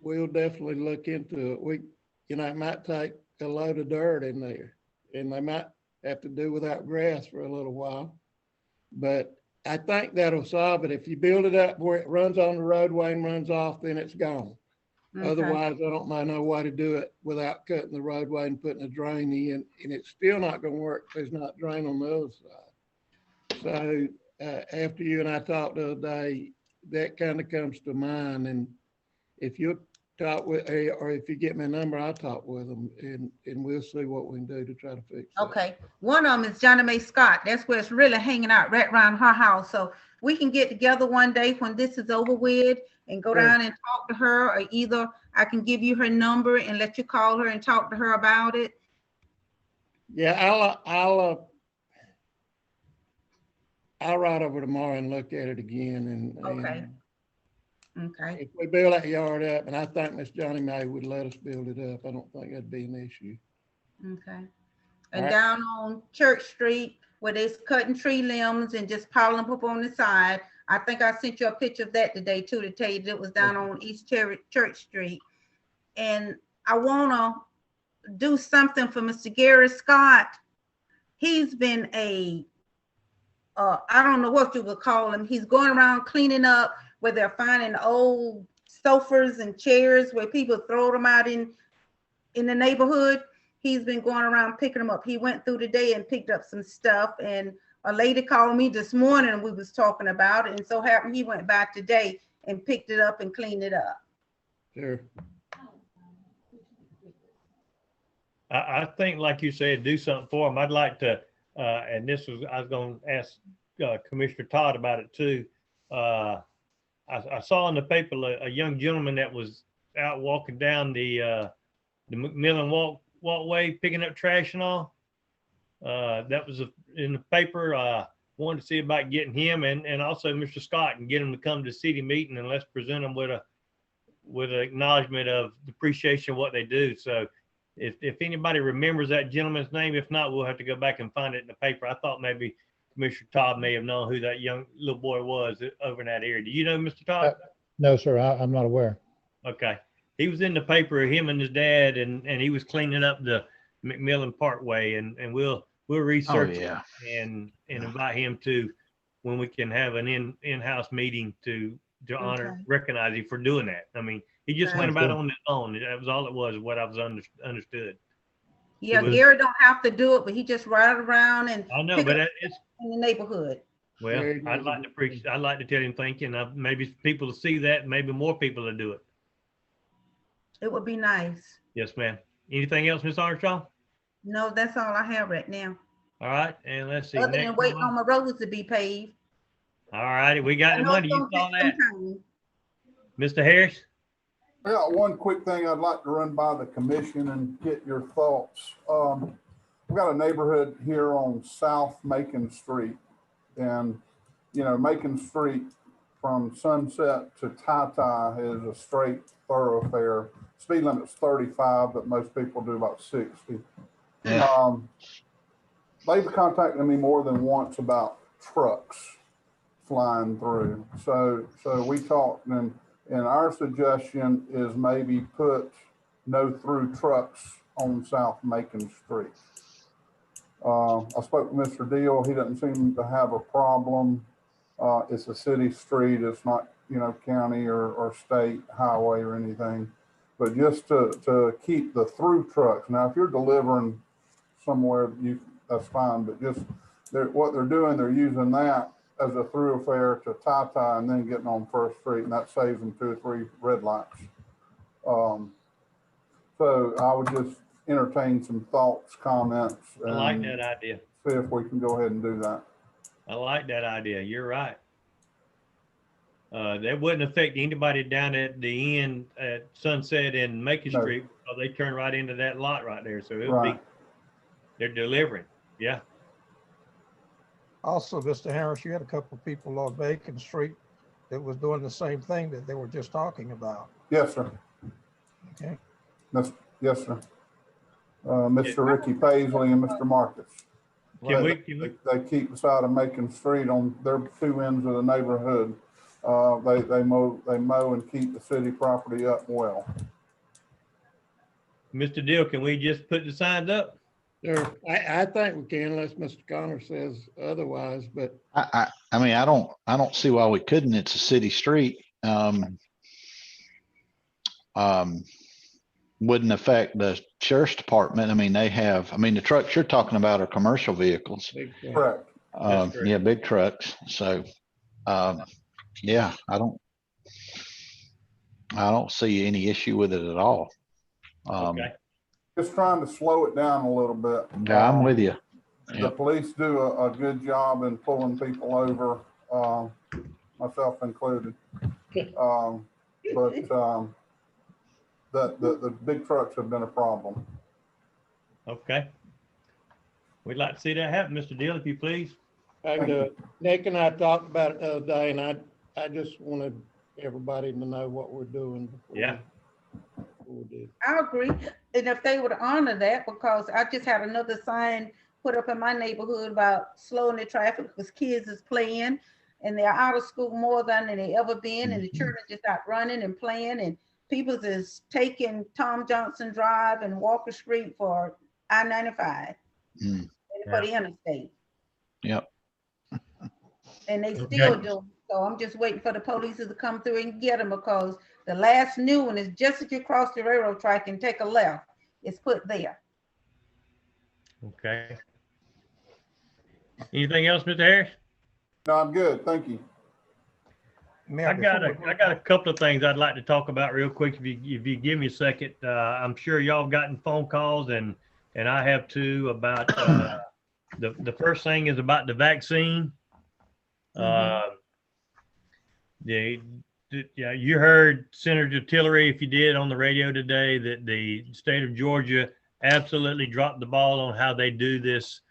we'll definitely look into it. It might take a load of dirt in there, and they might have to do without grass for a little while, but I think that'll solve it. If you build it up where it runs on the roadway and runs off, then it's gone.
Okay.
Otherwise, I don't mind no way to do it without cutting the roadway and putting a drain in, and it's still not going to work if there's not drain on the other side. So after you and I talked the other day, that kind of comes to mind. And if you talk with, or if you get my number, I'll talk with them, and we'll see what we can do to try to fix it.
Okay. One of them is Johnny Mae Scott. That's where it's really hanging out right around her house. So we can get together one day when this is over with and go down and talk to her, or either I can give you her number and let you call her and talk to her about it.
Yeah, I'll ride over tomorrow and look at it again.
Okay. Okay.
If we build that yard up, and I think Miss Johnny Mae would let us build it up, I don't think that'd be an issue.
Okay. And
right.
Down on Church Street, where they're cutting tree limbs and just piling them up on the side, I think I sent you a picture of that today too, to tell you that it was down on East Church Street. And I want to do something for Mr. Gary Scott. He's been I don't know what you would call him. He's going around cleaning up where they're finding old sofas and chairs where people throw them out in the neighborhood. He's been going around picking them up. He went through today and picked up some stuff, and a lady called me this morning and we was talking about it, and so happened he went back today and picked it up and cleaned it up.
Sure.
I think, like you said, do something for them. I'd like to, and I was going to ask Commissioner Todd about it too. I saw in the paper a young gentleman that was out walking down the McMillan walkway, picking up trash and all. That was in the paper. Wanted to see about getting him and also Mr. Scott and get him to come to the city meeting, and let's present them with an acknowledgement of appreciation of what they do. So if anybody remembers that gentleman's name, if not, we'll have to go back and find it in the paper. I thought maybe Commissioner Todd may have known who that young little boy was over in that area. Do you know Mr. Todd?
No, sir, I'm not aware.
Okay. He was in the paper, him and his dad, and he was cleaning up the McMillan Parkway, and we'll research it and invite him to when we can have an in-house meeting to honor, recognize him for doing that. I mean, he just went about on his own. That was all it was, what I was understood.
Yeah, Gary don't have to do it, but he just ride around and
I know, but it's
in the neighborhood.
Well, I'd like to tell him thank you, and maybe people will see that, maybe more people will do it.
It would be nice.
Yes, ma'am. Anything else, Ms. Armstrong?
No, that's all I have right now.
All right, and let's see.
Other than waiting on my roads to be paved.
All righty, we got the money. You saw that. Mr. Harris?
Yeah, one quick thing I'd like to run by the commission and get your thoughts. we've got a neighborhood here on South Macon Street. And, you know, Macon Street from Sunset to Tata is a straight thoroughfare. Speed limit's 35, but most people do about 60.
Yeah.
They've contacted me more than once about trucks flying through. So we talked, and our suggestion is maybe put no through trucks on South Macon Street. I spoke with Mr. Deal. He doesn't seem to have a problem. It's a city street. It's not, you know, county or state highway or anything, but just to keep the through trucks. Now, if you're delivering somewhere, that's fine, but just what they're doing, they're using that as a thoroughfare to Tata and then getting on First Street, and that saves them 2 or 3 red lights. So I would just entertain some thoughts, comments.
I like that idea.
See if we can go ahead and do that.
I like that idea. You're right. That wouldn't affect anybody down at the end at Sunset and Macon
No.
Street. Because they turn right into that lot right there. So it would
Right.
be, they're delivering. Yeah.
Also, Mr. Harris, you had a couple of people on Bacon Street that was doing the same thing that they were just talking about.
Yes, sir.
Okay.
Yes, sir. Mr. Ricky Paisley and Mr. Marcus.
Can we,
They keep the side of Macon Street on their 2 ends of the neighborhood. They mow and keep the city property up well.
Mr. Deal, can we just put the signs up?
Sure, I think we can, unless Mr. Connor says otherwise, but
I mean, I don't see why we couldn't. It's a city street. Wouldn't affect the sheriff's department. I mean, the trucks you're talking about are commercial vehicles.
big thing.
Correct.
That's correct.
Yeah, big trucks. So, yeah, I don't see any issue with it at all.
Okay.
Just trying to slow it down a little bit.
Yeah, I'm with you.
The
Yep.
police do a good job in pulling people over, myself included. But the big trucks have been a problem.
Okay. We'd like to see that happen, Mr. Deal, if you please.
And Nick and I talked about it the other day, and I just wanted everybody to know what we're doing before
Yeah.
we did.
I agree. And if they would honor that, because I just had another sign put up in my neighborhood about slowing the traffic because kids is playing and they're out of school more than they ever been. And the children just out running and playing, and people is taking Tom Johnson Drive and Walker Street for I-95 and for the interstate.
Yep.
And they still do. So I'm just waiting for the police to come through and get them, because the last new one is just as you cross the railroad track and take a left. It's put there.
Okay. Anything else, Mr. Harris?
No, I'm good. Thank you.
Mayor,
I got
before
a couple of things I'd like to talk about real quick. If you give me a second, I'm sure y'all have gotten phone calls and I have too about the first thing is about the vaccine. Yeah, you heard Senator Tillery, if you did, on the radio today, that the state of Georgia absolutely dropped the ball on how they do this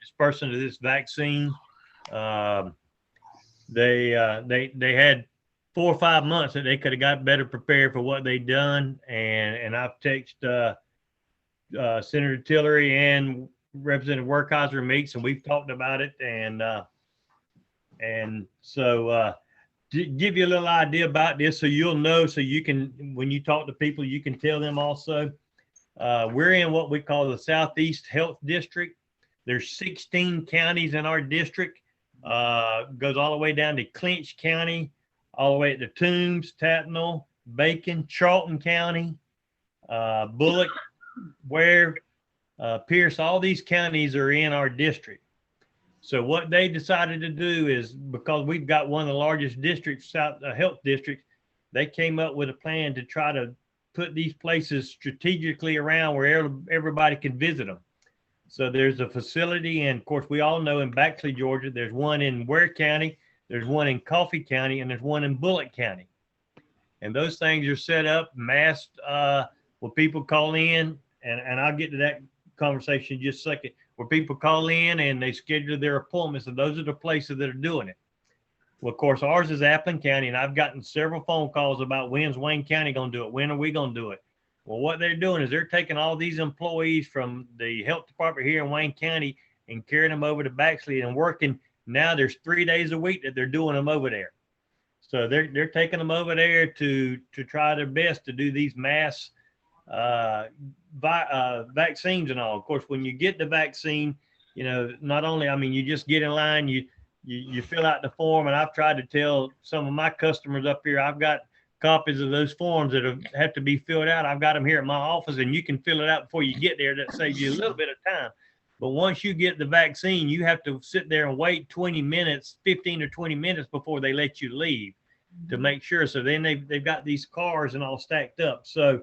dispersing of this vaccine. They had 4 or 5 months that they could have got better prepared for what they'd done, and I've texted Senator Tillery and Representative Werkheiser Meeks, and we've talked about it, and so to give you a little idea about this, so you'll know, so you can, when you talk to people, you can tell them also. We're in what we call the Southeast Health District. There's 16 counties in our district. Goes all the way down to Clinch County, all the way to Toombs, Tattnall, Bacon, Charlton County, Bullock, Ware, Pierce. All these counties are in our district. So what they decided to do is, because we've got one of the largest districts, health districts, they came up with a plan to try to put these places strategically around where everybody can visit them. So there's a facility, and of course, we all know in Baxley, Georgia, there's one in Ware County, there's one in Coffee County, and there's one in Bullock County. And those things are set up, masked, where people call in, and I'll get to that conversation in just a second, where people call in and they schedule their appointments, and those are the places that are doing it. Well, of course, ours is Appleton County, and I've gotten several phone calls about when's Wayne County going to do it? When are we going to do it? Well, what they're doing is they're taking all these employees from the health department here in Wayne County and carrying them over to Baxley and working. Now there's 3 days a week that they're doing them over there. So they're taking them over there to try their best to do these mass vaccines and all. Of course, when you get the vaccine, you know, not only, I mean, you just get in line, you fill out the form, and I've tried to tell some of my customers up here, I've got copies of those forms that have to be filled out. I've got them here at my office, and you can fill it out before you get there. That saves you a little bit of time. But once you get the vaccine, you have to sit there and wait 20 minutes, 15 or 20 minutes before they let you leave to make sure. So then they've got these cars and all stacked up. So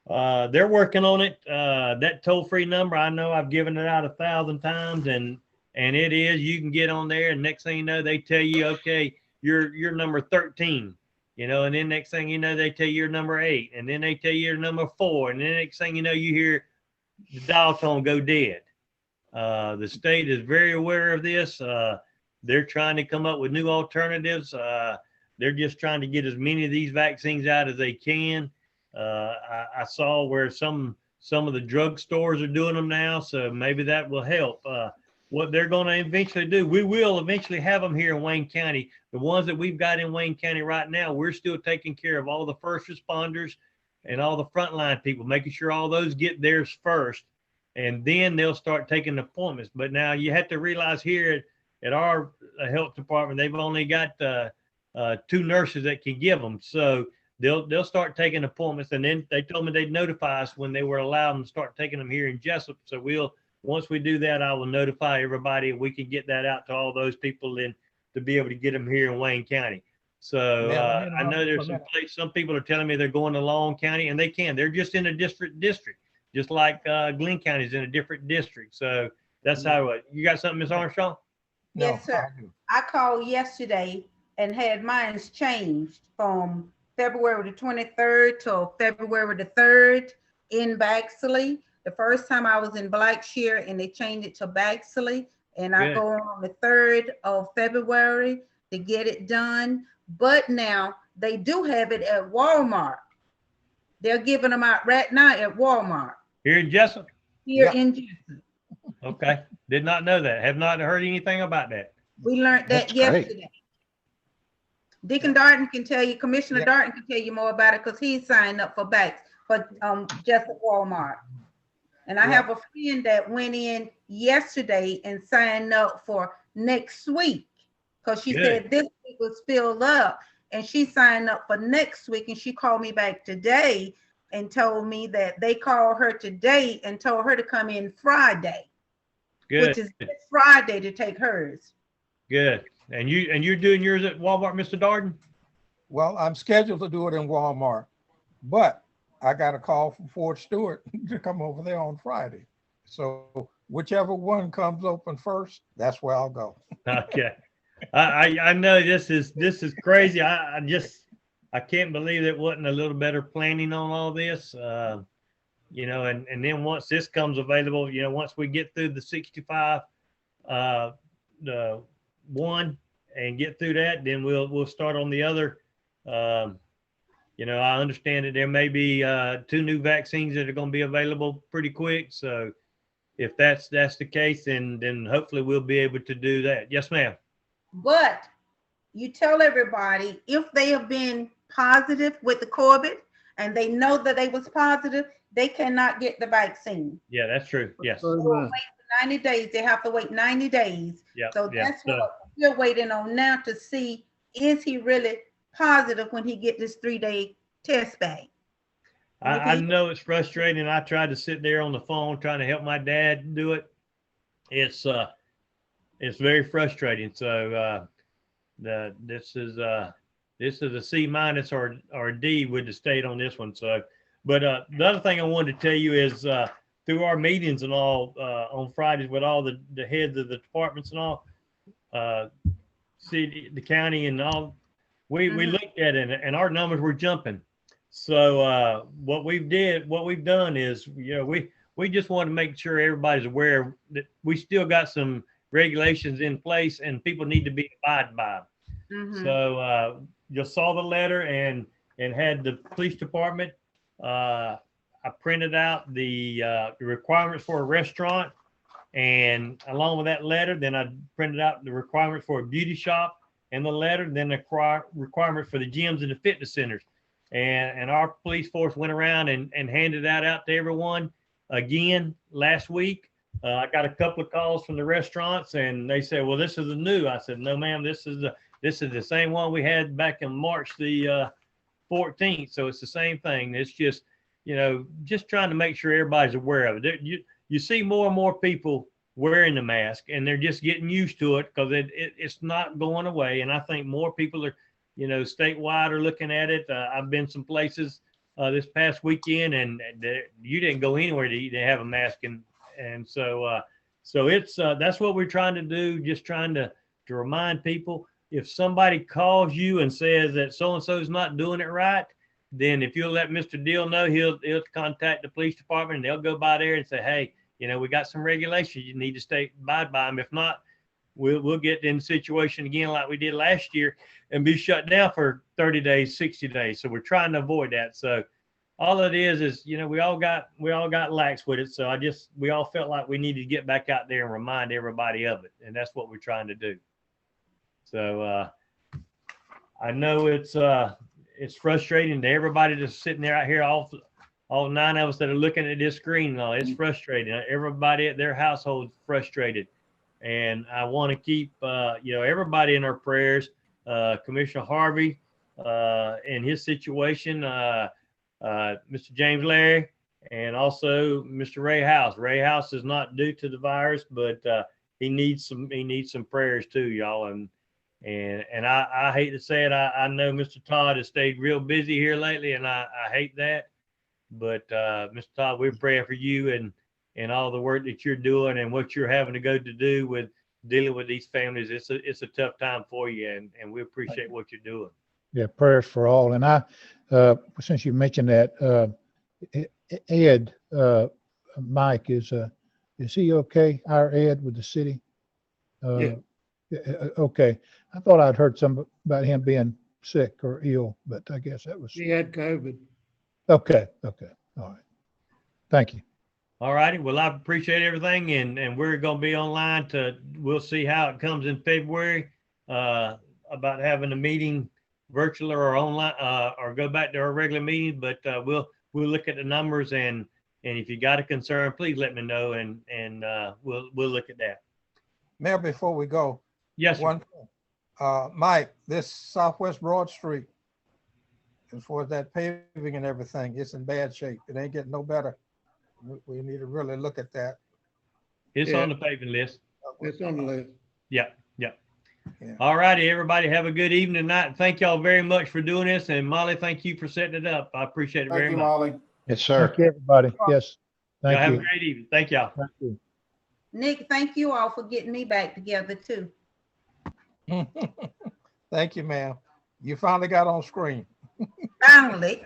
they're working on it. That toll-free number, I know I've given it out 1,000 times, and it is, you can get on there, and next thing you know, they tell you, okay, you're number 13, you know, and then next thing you know, they tell you you're number 8, and then they tell you you're number 4, and then next thing you know, you hear the dial tone go dead. The state is very aware of this. They're trying to come up with new alternatives. They're just trying to get as many of these vaccines out as they can. I saw where some of the drug stores are doing them now, so maybe that will help. What they're going to eventually do, we will eventually have them here in Wayne County. The ones that we've got in Wayne County right now, we're still taking care of all the first responders and all the frontline people, making sure all those get theirs first, and then they'll start taking appointments. But now you have to realize here at our health department, they've only got 2 nurses that can give them. So they'll start taking appointments, and then they told me they'd notify us when they were allowed them to start taking them here in Jesup. So once we do that, I will notify everybody, and we can get that out to all those people then to be able to get them here in Wayne County. So I know there's some people are telling me they're going to Long County, and they can. They're just in a different district, just like Glenn County is in a different district. So that's how you got something, Ms. Armstrong?
Yes, sir. I called yesterday and had mine changed from February the 23rd to February the 3rd in Baxley. The first time I was in Blackshear, and they changed it to Baxley, and I go on the 3rd of February to get it done. But now they do have it at Walmart. They're giving them out right now at Walmart.
Here in Jesup?
Here in Jesup.
Okay. Did not know that. Have not heard anything about that.
We learned that yesterday. Deacon Darton can tell you, Commissioner Darton can tell you more about it because he signed up for Jesup Walmart. And I have a friend that went in yesterday and signed up for next week because she said this week was filled up, and she signed up for next week. And she called me back today and told me that they called her today and told her to come in Friday, which is Friday, to take hers.
Good. And you're doing yours at Walmart, Mr. Darden?
Well, I'm scheduled to do it in Walmart, but I got a call from Fort Stewart to come over there on Friday. So whichever one comes open first, that's where I'll go.
Okay. I know this is crazy. I can't believe it wasn't a little better planning on all this. You know, and then once this comes available, you know, once we get through the 65 the one and get through that, then we'll start on the other. You know, I understand that there may be 2 new vaccines that are going to be available pretty quick. So if that's the case, then hopefully we'll be able to do that. Yes, ma'am.
But you tell everybody, if they have been positive with the COVID and they know that they was positive, they cannot get the vaccine.
Yeah, that's true. Yes.
So wait for 90 days. They have to wait 90 days.
Yeah.
So that's what we're waiting on now, to see, is he really positive when he get this 3-day test back?
I know it's frustrating. I tried to sit there on the phone trying to help my dad do it. It's very frustrating. So this is a C- or a D with the state on this one. So, but the other thing I wanted to tell you is through our meetings and all on Fridays with all the heads of the departments and all, city, the county, and all, we looked at it, and our numbers were jumping. So what we've done is, you know, we just want to make sure everybody's aware that we still got some regulations in place and people need to be abided by.
Mhm.
So you saw the letter and had the police department. I printed out the requirements for a restaurant, and along with that letter, then I printed out the requirements for a beauty shop and the letter, then the requirement for the gyms and the fitness centers. And our police force went around and handed that out to everyone again last week. I got a couple of calls from the restaurants and they said, well, this is the new. I said, no, ma'am, this is the same one we had back in March the 14th. So it's the same thing. It's just, just trying to make sure everybody's aware of it. You see more and more people wearing the mask and they're just getting used to it because it's not going away. And I think more people are, statewide are looking at it. I've been some places this past weekend and you didn't go anywhere to eat. They have a mask. And so it's, that's what we're trying to do. Just trying to remind people, if somebody calls you and says that so-and-so is not doing it right, then if you'll let Mr. Deal know, he'll contact the police department and they'll go by there and say, hey, we got some regulations. You need to abide by them. If not, we'll get in the situation again like we did last year and be shut down for 30 days, 60 days. So we're trying to avoid that. So all it is, we all got lax with it. So we all felt like we needed to get back out there and remind everybody of it. And that's what we're trying to do. So I know it's frustrating to everybody that's sitting there out here, all 9 of us that are looking at this screen now. It's frustrating. Everybody at their household is frustrated. And I want to keep, everybody in our prayers. Commissioner Harvey in his situation, Mr. James Larry, and also Mr. Ray House. Ray House is not due to the virus, but he needs some prayers too, y'all. And I hate to say it, I know Mr. Todd has stayed real busy here lately, and I hate that. But Mr. Todd, we're praying for you and all the work that you're doing and what you're having to go to do with dealing with these families. It's a tough time for you, and we appreciate what you're doing.
Yeah, prayers for all. And I, since you mentioned that, Ed, Mike, is he okay? Our Ed with the city?
Yeah.
Okay. I thought I'd heard some about him being sick or ill, but I guess that was.
He had COVID.
Okay. All right. Thank you.
All righty. Well, I appreciate everything, and we're going to be online we'll see how it comes in February about having a meeting virtual or online or go back to our regular meeting. But we'll look at the numbers, and if you got a concern, please let me know, and we'll look at that.
Mayor, before we go.
Yes, sir.
Mike, this Southwest Broad Street, as far as that paving and everything, it's in bad shape. It ain't getting no better. We need to really look at that.
It's on the paving list.
It's on the list.
Yeah. All righty, everybody, have a good evening tonight. Thank y'all very much for doing this. And Molly, thank you for setting it up. I appreciate it very much.
Molly.
Yes, sir.
Thank you, everybody. Yes.
Y'all
Thank
have
you.
a great evening. Thank y'all.
Thank you.
Nick, thank you all for getting me back together too.
Thank you, ma'am. You finally got on screen.
Finally.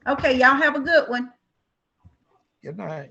Okay, y'all have a good one.
Good night.